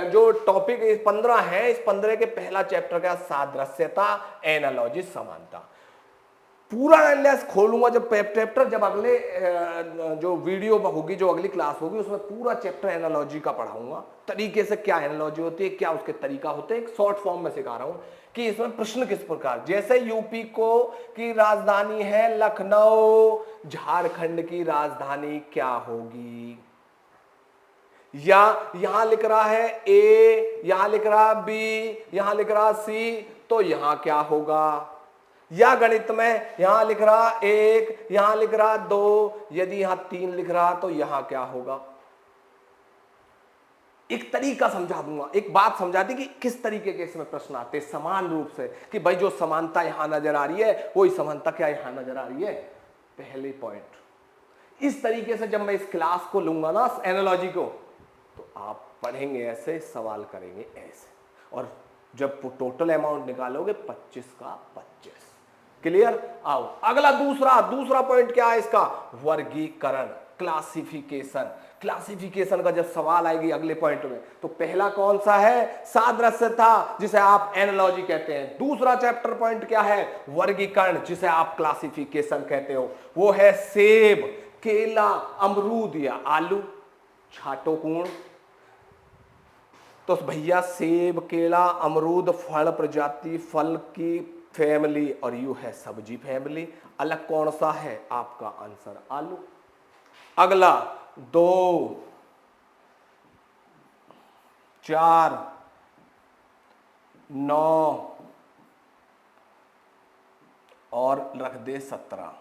जो टॉपिक 15 है, इस 15 के पहला चैप्टर का सादृश्यता, एनालॉजी, समानता। पूरा एनालिसिस खोलूंगा जब चैप्टर, जब अगले जो वीडियो होगी, जो अगली क्लास होगी, उसमें पूरा चैप्टर एनालॉजी का पढ़ाऊंगा, तरीके से क्या एनालॉजी होती है, क्या उसके तरीका होते हैं, एक शॉर्ट फॉर्म में सिखा रहा हूं कि इसमें प्रश्न किस प्रकार, जैसे यूपी को की राजधानी है लखनऊ, झारखंड की राजधानी क्या होगी, या यहां लिख रहा है ए, यहां लिख रहा बी, यहां लिख रहा सी, तो यहां क्या होगा। या गणित में यहां लिख रहा 1, यहां लिख रहा 2, यदि यहां 3 लिख रहा तो यहां क्या होगा। एक तरीका समझा दूंगा, एक बात समझा दी कि किस तरीके के इसमें प्रश्न आते हैं समान रूप से, कि भाई जो समानता यहां नजर आ रही है वही समानता क्या यहां नजर आ रही है। पहले पॉइंट इस तरीके से जब मैं इस क्लास को लूंगा ना एनालॉजी को, तो आप पढ़ेंगे ऐसे, सवाल करेंगे ऐसे, और जब टोटल अमाउंट निकालोगे 25 का 25। क्लियर? आओ अगला दूसरा पॉइंट क्या है इसका? वर्गीकरण, क्लासिफिकेशन। क्लासिफिकेशन का जब सवाल आएगी अगले पॉइंट में, तो पहला कौन सा है? सादृश्यता, जिसे आप एनालॉजी कहते हैं। दूसरा चैप्टर पॉइंट क्या है? वर्गीकरण, जिसे आप क्लासिफिकेशन कहते हो। वो है सेब, केला, अमरूद या आलू। छाटो कोण, तो भैया सेब, केला, अमरूद फल प्रजाति, फल की फैमिली, और यू है सब्जी फैमिली। अलग कौन सा है? आपका आंसर आलू। अगला 2, 4, 9 और रख दे 17।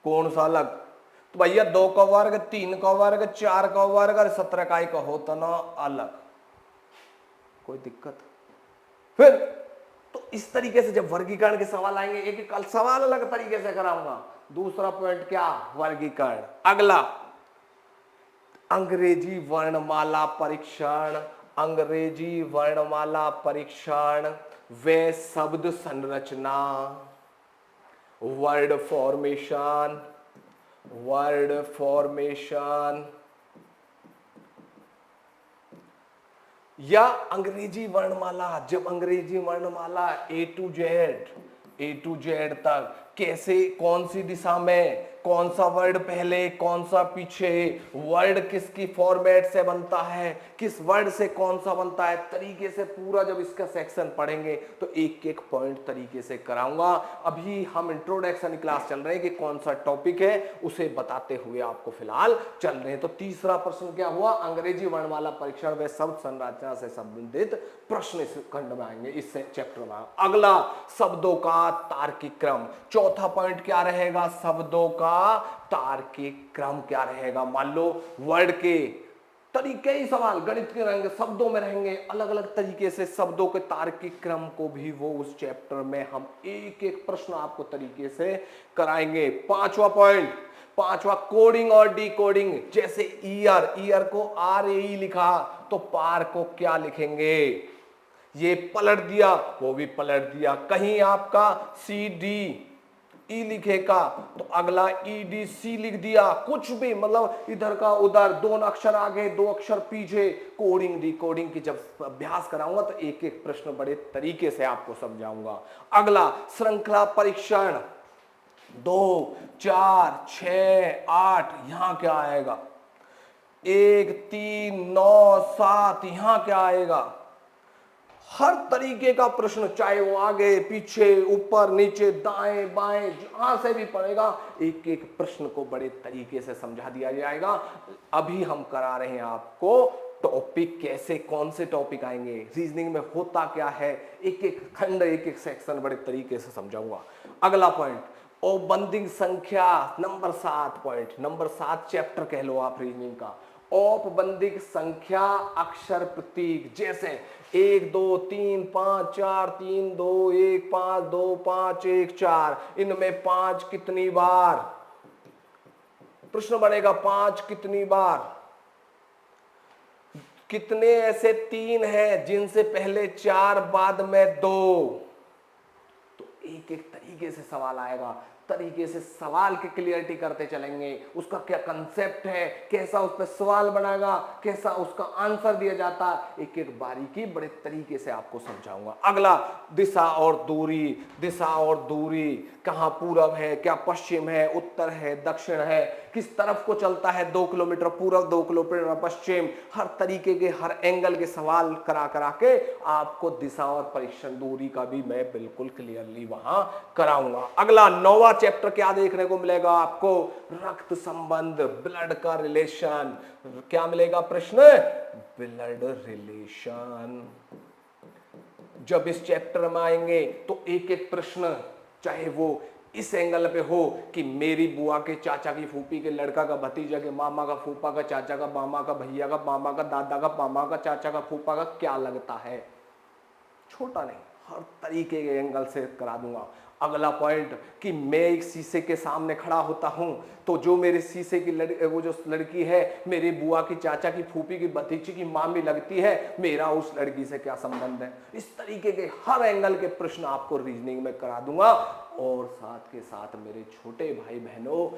कौन सा अलग? तो भैया 2 का वर्ग, 3 का वर्ग, 4 का वर्ग और 17 का एक होता ना अलग। कोई दिक्कत? फिर तो इस तरीके से जब वर्गीकरण के सवाल आएंगे, एक एक सवाल अलग तरीके से कराऊंगा। दूसरा पॉइंट क्या? वर्गीकरण। अगला अंग्रेजी वर्णमाला परीक्षण, अंग्रेजी वर्णमाला परीक्षण, वे शब्द संरचना, वर्ड फॉर्मेशन, वर्ड फॉर्मेशन, या अंग्रेजी वर्णमाला। जब अंग्रेजी वर्णमाला A to Z तक कैसे, कौन सी दिशा में कौन सा वर्ड पहले कौन सा पीछे, वर्ड किसकी फॉर्मेट से बनता है, किस वर्ड से कौन सा बनता है, तरीके से पूरा जब इसका सेक्शन पढ़ेंगे तो एक एक पॉइंट तरीके से कराऊंगा। अभी हम इंट्रोडक्शन क्लास चल रहे हैं कि कौन सा टॉपिक है उसे बताते हुए आपको फिलहाल चल रहे हैं। तो तीसरा प्रश्न क्या हुआ, अंग्रेजी वर्णमाला परीक्षण व शब्द संरचना से संबंधित प्रश्न इस खंड में आएंगे, इस चैप्टर में। अगला शब्दों का तार्किक क्रम, चौथा पॉइंट क्या रहेगा, शब्दों का तार्किक क्रम क्या रहेगा। मान लो वर्ड के तरीके ही सवाल गणित के रहेंगे, शब्दों में रहेंगे, अलग अलग तरीके से शब्दों के तार्किक क्रम को भी वो उस चैप्टर में हम एक एक प्रश्न आपको तरीके से कराएंगे। पांचवा पॉइंट, पांचवा कोडिंग और डिकोडिंग, जैसे ईयर, ईयर को RAE लिखा तो पार को क्या लिखेंगे, ये पलट दिया वो भी पलट दिया, कहीं आपका CDE लिखेगा तो अगला EDC लिख दिया, कुछ भी मतलब इधर का उधर, दो अक्षर आगे दो अक्षर पीछे। कोडिंग डिकोडिंग की जब अभ्यास कराऊंगा तो एक एक प्रश्न बड़े तरीके से आपको समझाऊंगा। अगला श्रृंखला परीक्षण 2, 4, 6, 8, यहां क्या आएगा, 1, 3, 9, 7, यहां क्या आएगा। हर तरीके का प्रश्न, चाहे वो आगे पीछे ऊपर नीचे दाएं बाएं जहां से भी पड़ेगा, एक एक प्रश्न को बड़े तरीके से समझा दिया जाएगा। अभी हम करा रहे हैं आपको टॉपिक, कैसे कौन से टॉपिक आएंगे, रीजनिंग में होता क्या है, एक एक खंड एक एक सेक्शन बड़े तरीके से समझाऊंगा। अगला पॉइंट, औपबंधिक संख्या नंबर 7 पॉइंट, नंबर 7 चैप्टर कह लो आप रीजनिंग का। औपबंधिक संख्या अक्षर प्रतीक, जैसे 1 2 3 5 4 3 2 1 5 2 5 1 4, इनमें 5 कितनी बार, प्रश्न बनेगा 5 कितनी बार, कितने ऐसे 3 हैं जिनसे पहले 4 बाद में 2। तो एक एक तरीके से सवाल आएगा, तरीके से सवाल की क्लियरिटी करते चलेंगे, उसका क्या कंसेप्ट है, कैसा उस पर सवाल बनाएगा, कैसा उसका आंसर दिया जाता, एक एक बारीकी बड़े तरीके से आपको समझाऊंगा। अगला दिशा और दूरी, दिशा और दूरी, कहां पूरब है, क्या पश्चिम है, उत्तर है, दक्षिण है, किस तरफ को चलता है, 2 किलोमीटर पूरब 2 किलोमीटर पश्चिम, हर तरीके के हर एंगल के सवाल करा करा के आपको दिशा और परीक्षण दूरी का भी मैं बिल्कुल क्लियरली वहां कराऊंगा। अगला 9वां चैप्टर क्या देखने को मिलेगा आपको, रक्त संबंध, ब्लड का रिलेशन, क्या मिलेगा प्रश्न, ब्लड रिलेशन। जब इस चैप्टर में आएंगे तो एक एक प्रश्न, चाहे वो इस एंगल पे हो कि मेरी बुआ के चाचा की फूफी के लड़का का भतीजा के मामा का फूफा का चाचा का मामा का भैया का मामा का दादा का मामा का चाचा का फूफा का क्या लगता है, छोटा नहीं, हर तरीके के एंगल से करा दूंगा। अगला पॉइंट कि मैं एक शीशे के सामने खड़ा होता हूं तो जो मेरे शीशे की वो जो लड़की है मेरी बुआ की चाचा की फूफी की भतीजी की मामी लगती है, मेरा उस लड़की से क्या संबंध है। इस तरीके के हर एंगल के प्रश्न आपको रीजनिंग में करा दूंगा। और साथ के साथ मेरे छोटे भाई बहनों,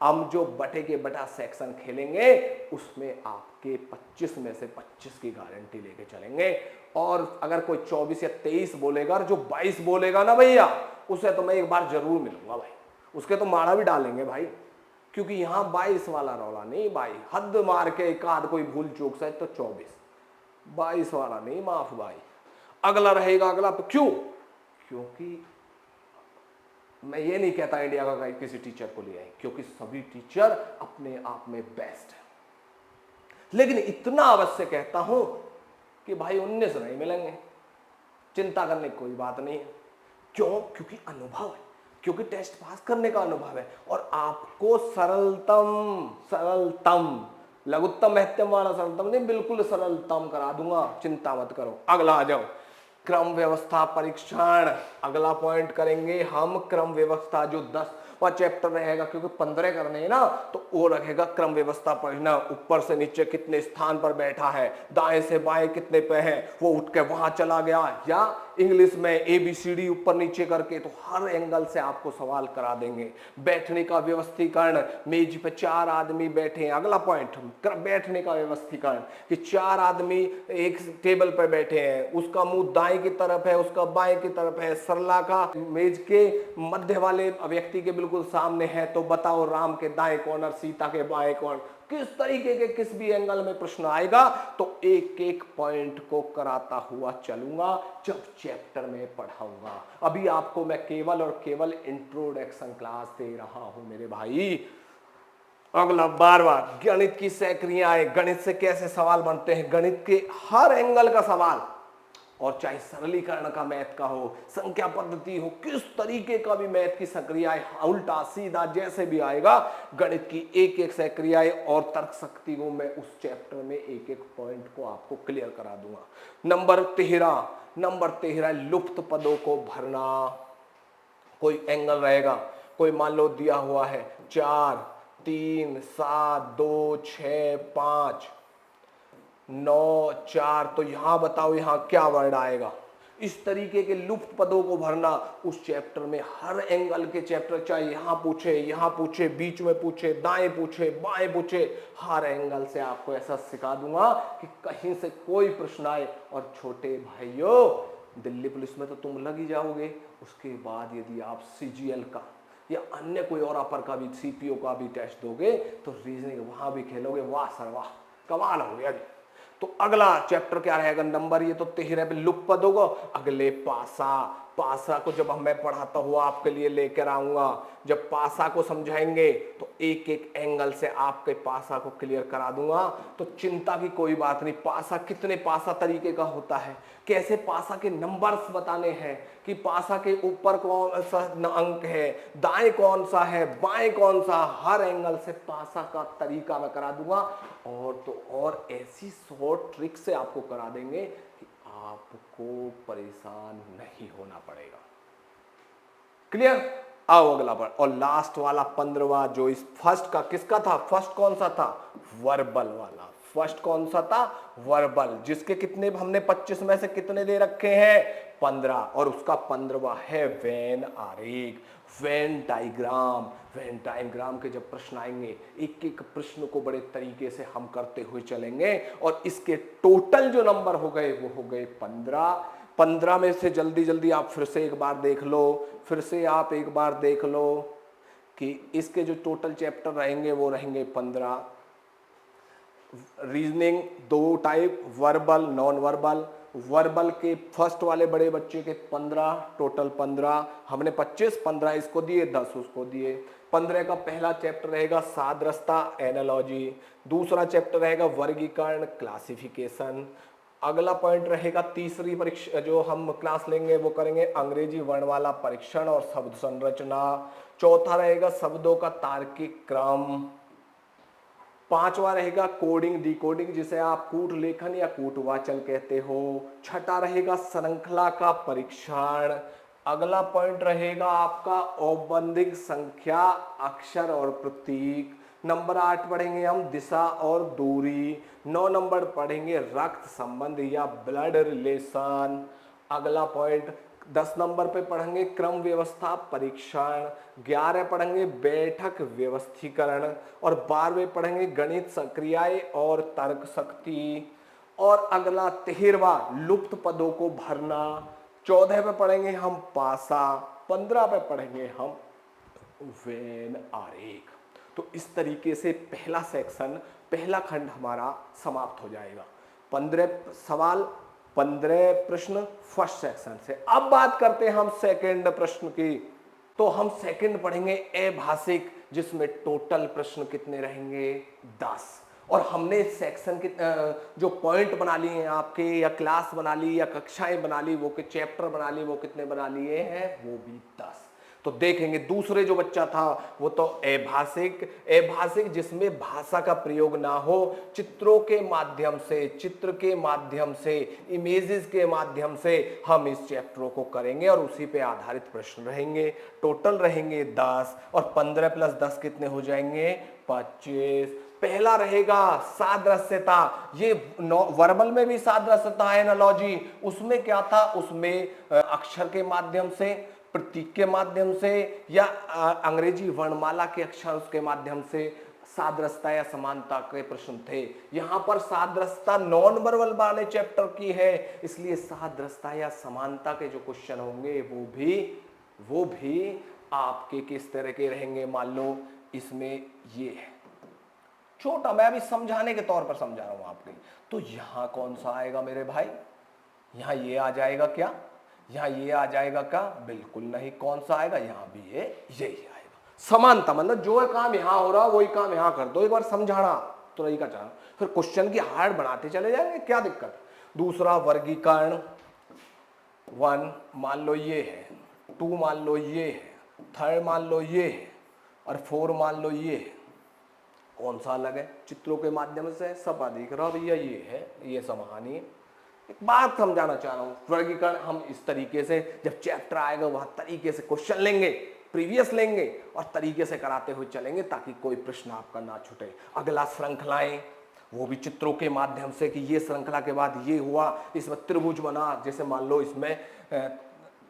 हम जो बटे के बटा सेक्शन खेलेंगे उसमें आपके 25 में से 25 की गारंटी लेके चलेंगे। और अगर कोई 24 या 23 बोलेगा और जो 22 बोलेगा ना भैया, उसे तो मैं एक बार जरूर मिलूंगा भाई, उसके तो मारा भी डालेंगे भाई, क्योंकि यहाँ 22 वाला रौला नहीं भाई, हद मार के एक आध कोई भूल चूक से तो 24, 22 वाला नहीं, माफ भाई। अगला रहेगा, अगला क्यों, क्योंकि मैं ये नहीं कहता इंडिया का किसी टीचर को ले आए, क्योंकि सभी टीचर अपने आप में बेस्ट है, लेकिन इतना अवश्य कहता हूं कि भाई 19 नहीं मिलेंगे, चिंता करने की कोई बात नहीं है। क्यों, क्योंकि अनुभव है, क्योंकि टेस्ट पास करने का अनुभव है, और आपको सरलतम लघुत्तम महत्तम वाला सरलतम नहीं, बिल्कुल सरलतम करा दूंगा, चिंता मत करो। अगला आ जाओ, क्रम व्यवस्था परीक्षण। अगला पॉइंट करेंगे हम क्रम व्यवस्था, जो 10वां चैप्टर रहेगा, क्योंकि 15 करने हैं ना, तो वो रहेगा क्रम व्यवस्था पढ़ना, ऊपर से नीचे कितने स्थान पर बैठा है, दाएं से बाएं कितने पे है, वो उठ के वहां चला गया, या इंग्लिश में ABCD ऊपर नीचे करके, तो हर एंगल से आपको सवाल करा देंगे। बैठने का व्यवस्थीकरण, मेज पे 4 आदमी बैठे हैं, अगला पॉइंट बैठने का व्यवस्थीकरण कि 4 आदमी एक टेबल पर बैठे हैं, उसका मुंह दाएं की तरफ है, उसका बाएं की तरफ है, सरला का मेज के मध्य वाले व्यक्ति के बिल्कुल बिल्कुल सामने है तो बताओ राम के दाएं कौन और सीता के बाएं कौन। किस तरीके के किस भी एंगल में प्रश्न आएगा तो एक एक पॉइंट को कराता हुआ चलूंगा जब चैप्टर में पढ़ाऊंगा। अभी आपको मैं केवल और केवल इंट्रोडक्शन क्लास दे रहा हूं मेरे भाई। अगला बार बार गणित की सक्रियाएं, गणित से कैसे सवाल बनते हैं, गणित के हर एंगल का सवाल, और चाहे सरलीकरण का मैथ का हो, संख्या पद्धति हो, किस तरीके का भी मैथ की सक्रियाएं, उल्टा सीधा जैसे भी आएगा, गणित की एक एक सक्रियाएं और तर्क शक्ति को मैं उस चैप्टर में एक एक पॉइंट को आपको क्लियर करा दूंगा। नंबर 13 लुप्त पदों को भरना। कोई एंगल रहेगा, कोई मान लो दिया हुआ है 4, 3, 7, 2, 6, 5, 9, 4, तो यहां बताओ यहां क्या वर्ड आएगा। इस तरीके के लुप्त पदों को भरना उस चैप्टर में, हर एंगल के चैप्टर, चाहे यहां पूछे, बीच में पूछे, दाएं पूछे, बाएं पूछे, हर एंगल से आपको ऐसा सिखा दूंगा कि कहीं से कोई प्रश्न आए। और छोटे भाइयों, दिल्ली पुलिस में तो तुम लग ही जाओगे, उसके बाद यदि आप सीजीएल का या अन्य कोई और अपर का भी, सीपीओ का भी टेस्ट दोगे तो रीजनिंग वहां भी खेलोगे। वाह सर वाह, कमाल हो गया जी। तो अगला चैप्टर क्या रहेगा, नंबर ये तो 13 पे लुप्त पद होगा। अगले पासा को जब मैं पढ़ाता हुआ आपके लिए लेकर आऊंगा, जब पासा को समझाएंगे तो एक एक एंगल से आपके पासा को क्लियर करा दूंगा। तो चिंता की कोई बात नहीं। पासा कितने पासा तरीके का होता है, कैसे पासा के नंबर्स बताने हैं, कि पासा के ऊपर कौन सा अंक है, दाएं कौन सा है, बाएं कौन सा, हर एंगल से पासा का तरीका मैं करा दूंगा। और तो और ऐसी शॉर्ट ट्रिक से आपको करा देंगे कि आपको परेशान नहीं होना पड़ेगा। क्लियर? आओ अगला पर, और लास्ट वाला 15वां जो इस फर्स्ट का किसका था, फर्स्ट कौन सा था, वर्बल वाला। फर्स्ट कौन सा था, वर्बल, जिसके कितने हमने 25 में से कितने दे रखे हैं, 15, और उसका 15वां है वेन आरेख, वेन डायग्राम। वेन डायग्राम के जब प्रश्न आएंगे, एक एक प्रश्न को बड़े तरीके से हम करते हुए चलेंगे, और इसके टोटल जो नंबर हो गए वो हो गए 15। 15 में से जल्दी जल्दी आप फिर से एक बार देख लो, फिर से आप एक बार देख लो कि इसके जो टोटल चैप्टर रहेंगे वो रहेंगे 15। Reasoning 2 type, verbal, non verbal. Verbal के फर्स्ट वाले बड़े बच्चे के 15, टोटल 15, हमने 25, 15 इसको दिए, 10 उसको दिए। 15 का पहला चैप्टर रहेगा सादृश्यता, एनालॉजी। दूसरा चैप्टर रहेगा वर्गीकरण, क्लासिफिकेशन। अगला पॉइंट रहेगा तीसरी परीक्षा जो हम क्लास लेंगे वो करेंगे अंग्रेजी वर्णमाला परीक्षण और शब्द संरचना। चौथा रहेगा शब्दों का तार्किक क्रम। 5वां रहेगा कोडिंग डिकोडिंग, जिसे आप कूट लेखन या कूटवाचन कहते हो। छठा रहेगा श्रृंखला का परीक्षण। अगला पॉइंट रहेगा आपका औपबंधिक संख्या, अक्षर और प्रतीक। नंबर 8 पढ़ेंगे हम दिशा और दूरी। 9 नंबर पढ़ेंगे रक्त संबंध या ब्लड रिलेशन। अगला पॉइंट 10 नंबर पे पढ़ेंगे क्रम व्यवस्था परीक्षण। 11 पढ़ेंगे बैठक व्यवस्थीकरण, और 12वें पढ़ेंगे गणित सक्रियाएं और तर्क शक्ति। और अगला 13वां लुप्त पदों को भरना। 14 पे पढ़ेंगे हम पासा। 15 पे पढ़ेंगे हम वेन आरेख। तो इस तरीके से पहला सेक्शन, पहला खंड हमारा समाप्त हो जाएगा। 15 सवाल, 15 प्रश्न फर्स्ट सेक्शन से। अब बात करते हैं हम सेकंड प्रश्न की। तो हम सेकंड पढ़ेंगे अभाषिक, जिसमें टोटल प्रश्न कितने रहेंगे, 10। और हमने सेक्शन के जो पॉइंट बना लिए हैं आपके, या क्लास बना ली, या कक्षाएं बना ली, वो के चैप्टर बना ली, वो कितने बना लिए हैं, वो भी 10। तो देखेंगे दूसरे जो बच्चा था वो तो अभाषिक जिसमें भाषा का प्रयोग ना हो, चित्रों के माध्यम से, चित्र के माध्यम से, इमेजेस के माध्यम से हम इस चैप्टरों को करेंगे, और उसी पे आधारित प्रश्न रहेंगे। टोटल रहेंगे 10, और 15 + 10 कितने हो जाएंगे, 25। पहला रहेगा सादृश्यता। ये वर्बल में भी सादृश्यता, एनालॉजी, उसमें क्या था, उसमें अक्षर के माध्यम से, प्रतीक के माध्यम से, या अंग्रेजी वर्णमाला के अक्षर के माध्यम से सादृश्यता या समानता के प्रश्न थे। यहां पर सादृश्यता नॉन वर्बल वाले चैप्टर की है, इसलिए सादृश्यता या समानता के जो क्वेश्चन होंगे वो भी आपके किस तरह के रहेंगे। मान लो इसमें ये है छोटा, मैं अभी समझाने के तौर पर समझा रहा हूं आपके, तो यहां कौन सा आएगा मेरे भाई, यहां ये आ जाएगा क्या, यहां ये आ जाएगा क्या, बिल्कुल नहीं। कौन सा आएगा, यहां भी ये यही आएगा। समानता मतलब जो है काम यहां हो रहा वही काम यहां कर दो, एक बार समझाना तो तरीका चाह, फिर क्वेश्चन की हार्ड बनाते चले जाएंगे, क्या दिक्कत। दूसरा वर्गीकरण, 1 मान लो ये है, 2 मान लो ये है, 3 मान लो ये है, और 4 मान लो ये है। कौन सा अलग है, चित्रों के माध्यम से सब दिख रहा भैया ये है, ये समाहानी है। एक बात समझाना चाह रहा हूं, वर्गीकरण हम इस तरीके से जब चैप्टर आएगा वह तरीके से क्वेश्चन लेंगे, प्रीवियस लेंगे और तरीके से कराते हुए चलेंगे ताकि कोई प्रश्न आपका ना छूटे। अगला श्रृंखलाएं, वो भी चित्रों के माध्यम से कि ये श्रृंखला के बाद ये हुआ, इसमें त्रिभुज बना, जैसे मान लो इसमें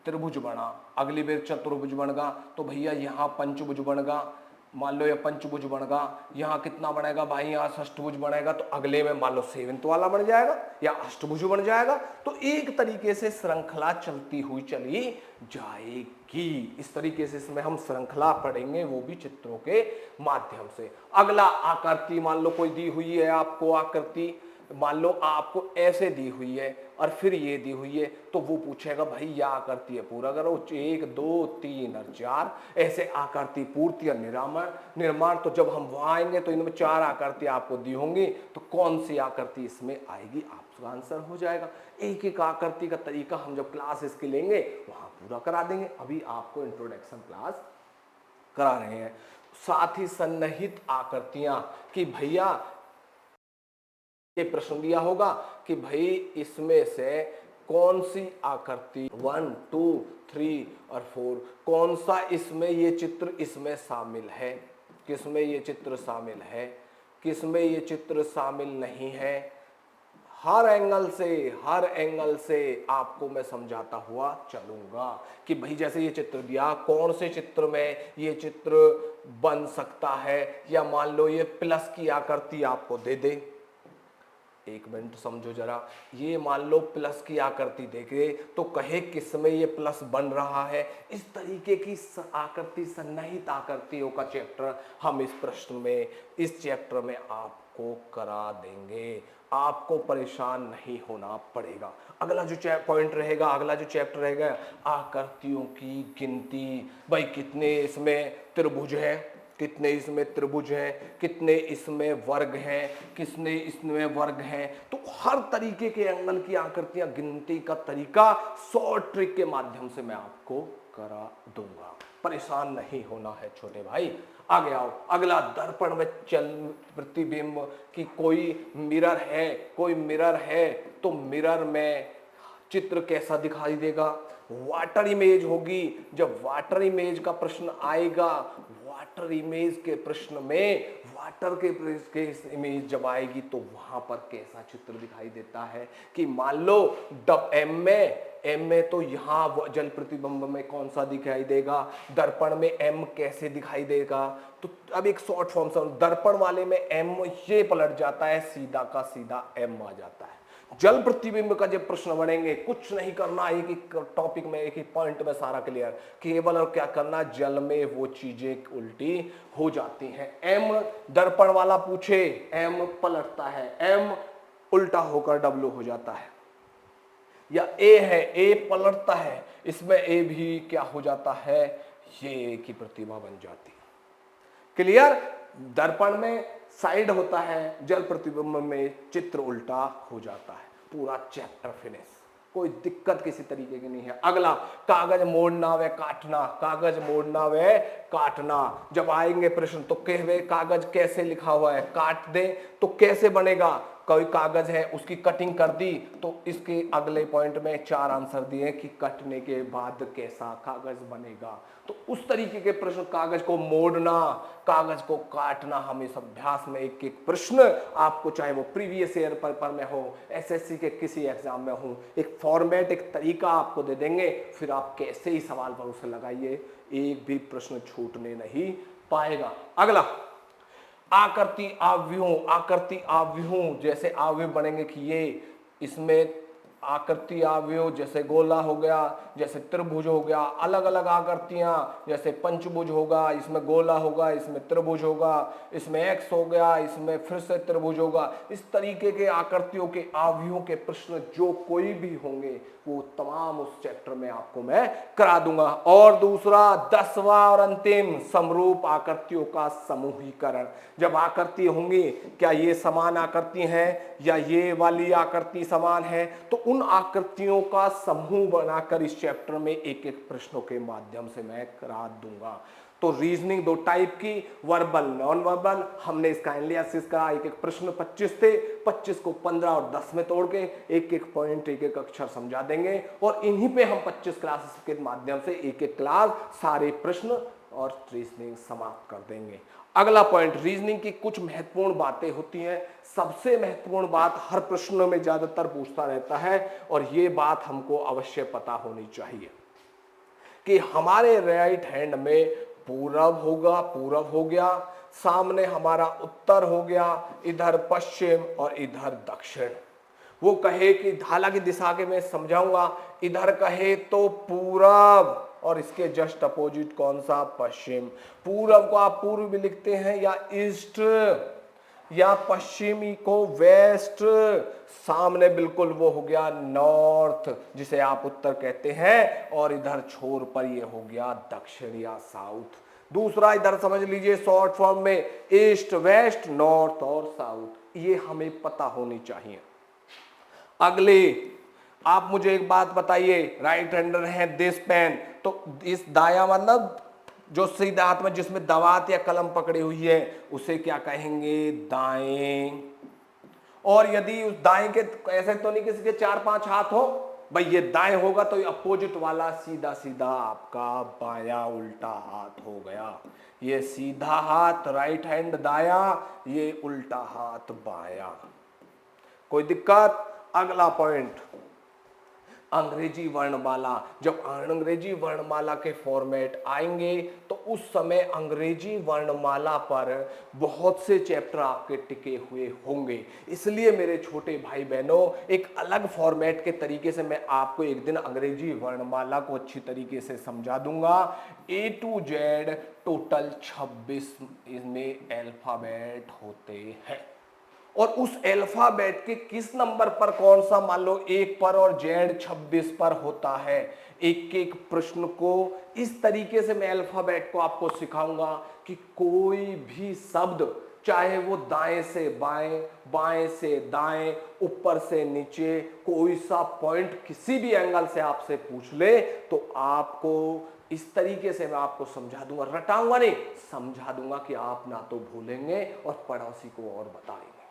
त्रिभुज बना, अगली बार चतुर्भुज बनेगा तो भैया यहाँ पंचभुज बनेगा, मान लो ये पंचभुज बनेगा, यहाँ कितना बनेगा भाई, यहाँ षष्ठभुज बनेगा, तो अगले में मान लो सेवंथ वाला बन जाएगा या अष्टभुज बन जाएगा। तो एक तरीके से श्रृंखला चलती हुई चली जाएगी। इस तरीके से इसमें हम श्रृंखला पढ़ेंगे, वो भी चित्रों के माध्यम से। अगला आकृति, मान लो कोई दी हुई है आपको आकृति, मान लो आपको ऐसे दी हुई है और फिर ये दी हुई है, तो वो पूछेगा भाई यह आकृति है पूरा करो, 1 2 3 और 4 ऐसे आकृति पूर्ति या निर्माण। तो जब हम वहां आएंगे तो इनमें 4 आकृति आपको दी होंगी, तो कौन सी आकृति इसमें आएगी आपका आंसर हो जाएगा। एक एक आकृति का तरीका हम जब क्लास इसकी लेंगे वहां पूरा करा देंगे। अभी आपको इंट्रोडक्शन क्लास करा रहे हैं। साथ ही सन्निहित आकृतियां कि भैया ये प्रश्न दिया होगा कि भाई इसमें से कौन सी आकृति 1 2 3 और 4 कौन सा इसमें ये चित्र इसमें शामिल है, किसमें ये चित्र शामिल है, किसमें ये चित्र शामिल नहीं है। हर एंगल से आपको मैं समझाता हुआ चलूंगा कि भाई जैसे ये चित्र दिया, कौन से चित्र में ये चित्र बन सकता है, या मान लो ये प्लस की आकृति आपको दे दे। एक मिनट समझो जरा, ये मान लो प्लस की आकृति देखे तो कहे किसमें ये प्लस बन रहा है। इस तरीके की आकृति, सन्निहित आकृतियों का चैप्टर हम इस चैप्टर में आपको करा देंगे। आपको परेशान नहीं होना पड़ेगा। अगला जो पॉइंट रहेगा, अगला जो चैप्टर रहेगा, आकृतियों की गिनती। भाई कितने इसमें त्रिभुज है, कितने इसमें त्रिभुज हैं, कितने इसमें वर्ग हैं, कितने इसमें वर्ग हैं। तो हर तरीके के एंगल की आकृतियां गिनती का तरीका शॉर्ट ट्रिक के माध्यम से मैं आपको करा दूंगा। परेशान नहीं होना है छोटे भाई। आगे आओ, अगला दर्पण में चल प्रतिबिंब कि कोई मिरर है तो मिरर में चित्र कैसा दिखाई देगा। वाटर इमेज होगी, जब वाटर इमेज का प्रश्न आएगा, वाटर इमेज के प्रश्न में वाटर के इमेज जब आएगी तो वहां पर कैसा चित्र दिखाई देता है कि मान लो एम में तो यहाँ जल प्रतिबिंब में कौन सा दिखाई देगा, दर्पण में एम कैसे दिखाई देगा। तो अब एक शॉर्ट फॉर्म से दर्पण वाले में एम ये पलट जाता है, सीधा का सीधा एम आ जाता है। जल प्रतिबिंब का जब प्रश्न बनेंगे, कुछ नहीं करना, एक एक टॉपिक में एक एक पॉइंट में सारा क्लियर, केवल और क्या करना, जल में वो चीजें उल्टी हो जाती हैं। एम दर्पण वाला पूछे, एम पलटता है, एम उल्टा होकर डब्ल्यू हो जाता है। या ए है, ए पलटता है, इसमें ए भी क्या हो जाता है, ये की प्रतिमा बन जाती है। क्लियर। दर्पण में साइड होता है, जल प्रतिबिंब में चित्र उल्टा हो जाता है। पूरा चैप्टर फिनिश, कोई दिक्कत किसी तरीके की नहीं है। अगला कागज मोड़ना व काटना, कागज मोड़ना व काटना। जब आएंगे प्रश्न तो कहे कागज कैसे लिखा हुआ है, काट दे तो कैसे बनेगा। कोई कागज है उसकी कटिंग कर दी तो इसके अगले पॉइंट में 4 आंसर दिए कि कटने के बाद कैसा कागज बनेगा। तो उस तरीके के प्रश्न, कागज को मोड़ना, कागज को काटना, हम इस अभ्यास में एक एक प्रश्न आपको, चाहे वो प्रीवियस ईयर पेपर में हो, एसएससी के किसी एग्जाम में हो, एक फॉर्मेट, एक तरीका आपको दे देंगे। फिर आप कैसे ही सवाल पर उसे लगाइए, एक भी प्रश्न छूटने नहीं पाएगा। अगला आकृति आव्यूह, आकृति आव्यूह, जैसे आव्यूह बनेंगे कि ये इसमें आकृति अवयव, जैसे गोला हो गया, जैसे त्रिभुज हो गया, अलग अलग आकृतियां, जैसे पंचभुज होगा, इसमें गोला होगा, इसमें त्रिभुज होगा, इसमें एक्स हो गया, इसमें फिर से त्रिभुज होगा। इस तरीके के आकृतियों के अवयवों के प्रश्न जो कोई भी होंगे वो तमाम उस चैप्टर में आपको मैं करा दूंगा। और दूसरा 10वां और अंतिम, समरूप आकृतियों का समूहीकरण। जब आकृति होंगी, क्या ये समान आकृति है या ये वाली आकृति समान है, तो उन आकृतियों का समूह बनाकर इस चैप्टर में एक एक प्रश्नों के माध्यम से मैं करा दूंगा। तो रीजनिंग दो टाइप की, वर्बल, नॉन वर्बल। हमने इसका एनालिसिस करा, एक एक प्रश्न 25 थे, 25 को 15 और 10 में तोड़ के एक एक पॉइंट, एक एक अक्षर समझा देंगे और इन्हीं पे हम 25 क्लासेस के माध्यम से एक एक क्लास सारे प्रश्न और रीजनिंग समाप्त कर देंगे। अगला पॉइंट, रीजनिंग की कुछ महत्वपूर्ण बातें होती हैं। सबसे महत्वपूर्ण बात हर प्रश्न में ज्यादातर पूछता रहता है और ये बात हमको अवश्य पता होनी चाहिए कि हमारे राइट हैंड में पूरब होगा, पूरब हो गया, सामने हमारा उत्तर हो गया, इधर पश्चिम और इधर दक्षिण। वो कहे कि ढाला की दिशा के मैं समझाऊंगा, इधर कहे तो पूरब और इसके जस्ट अपोजिट कौन सा, पश्चिम। पूरब को आप पूर्व भी लिखते हैं या ईस्ट, या पश्चिमी को वेस्ट, सामने बिल्कुल वो हो गया नॉर्थ जिसे आप उत्तर कहते हैं, और इधर छोर पर ये हो गया दक्षिण या साउथ। दूसरा इधर समझ लीजिए शॉर्ट फॉर्म में, ईस्ट, वेस्ट, नॉर्थ और साउथ, ये हमें पता होनी चाहिए। अगले आप मुझे एक बात बताइए, राइट हैंडर है दिस पेन, तो इस दाया मतलब जो सीधा हाथ में जिसमें दवात या कलम पकड़ी हुई है उसे क्या कहेंगे, दाएं। और यदि उस दाएं के, ऐसे तो नहीं किसी के 4-5 हाथ हो भाई, ये दाएं होगा तो ये अपोजिट वाला सीधा सीधा आपका बाया उल्टा हाथ हो गया। ये सीधा हाथ राइट हैंड दाया, ये उल्टा हाथ बाया। कोई दिक्कत? अगला पॉइंट, अंग्रेजी वर्णमाला। जब अंग्रेजी वर्णमाला के फॉर्मेट आएंगे तो उस समय अंग्रेजी वर्णमाला पर बहुत से चैप्टर आपके टिके हुए होंगे। इसलिए मेरे छोटे भाई बहनों, एक अलग फॉर्मेट के तरीके से मैं आपको एक दिन अंग्रेजी वर्णमाला को अच्छी तरीके से समझा दूंगा। A to Z टोटल 26 इसमें अल्फाबेट होते हैं और उस अल्फाबेट के किस नंबर पर कौन सा, मान लो 1 पर और Z 26 पर होता है। एक एक प्रश्न को इस तरीके से मैं अल्फाबेट को आपको सिखाऊंगा कि कोई भी शब्द, चाहे वो दाएं से बाएं, बाएं से दाएं, ऊपर से नीचे, कोई सा पॉइंट किसी भी एंगल से आपसे पूछ ले तो आपको इस तरीके से मैं आपको समझा दूंगा, रटाऊंगा नहीं, समझा दूंगा कि आप ना तो भूलेंगे और पड़ोसी को और बताएंगे।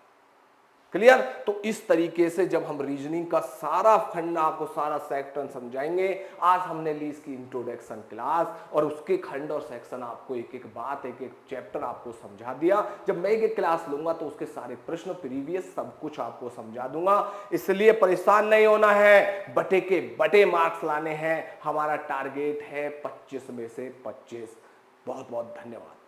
क्लियर? तो इस तरीके से जब हम रीजनिंग का सारा खंड, आपको सारा सेक्शन समझाएंगे। आज हमने ली इसकी इंट्रोडक्शन क्लास और उसके खंड और सेक्शन आपको एक एक बात, एक एक चैप्टर आपको समझा दिया। जब मैं एक एक क्लास लूंगा तो उसके सारे प्रश्न, प्रीवियस सब कुछ आपको समझा दूंगा। इसलिए परेशान नहीं होना है, बटे के बटे मार्क्स लाने हैं। हमारा टारगेट है 25 में से 25। बहुत बहुत धन्यवाद।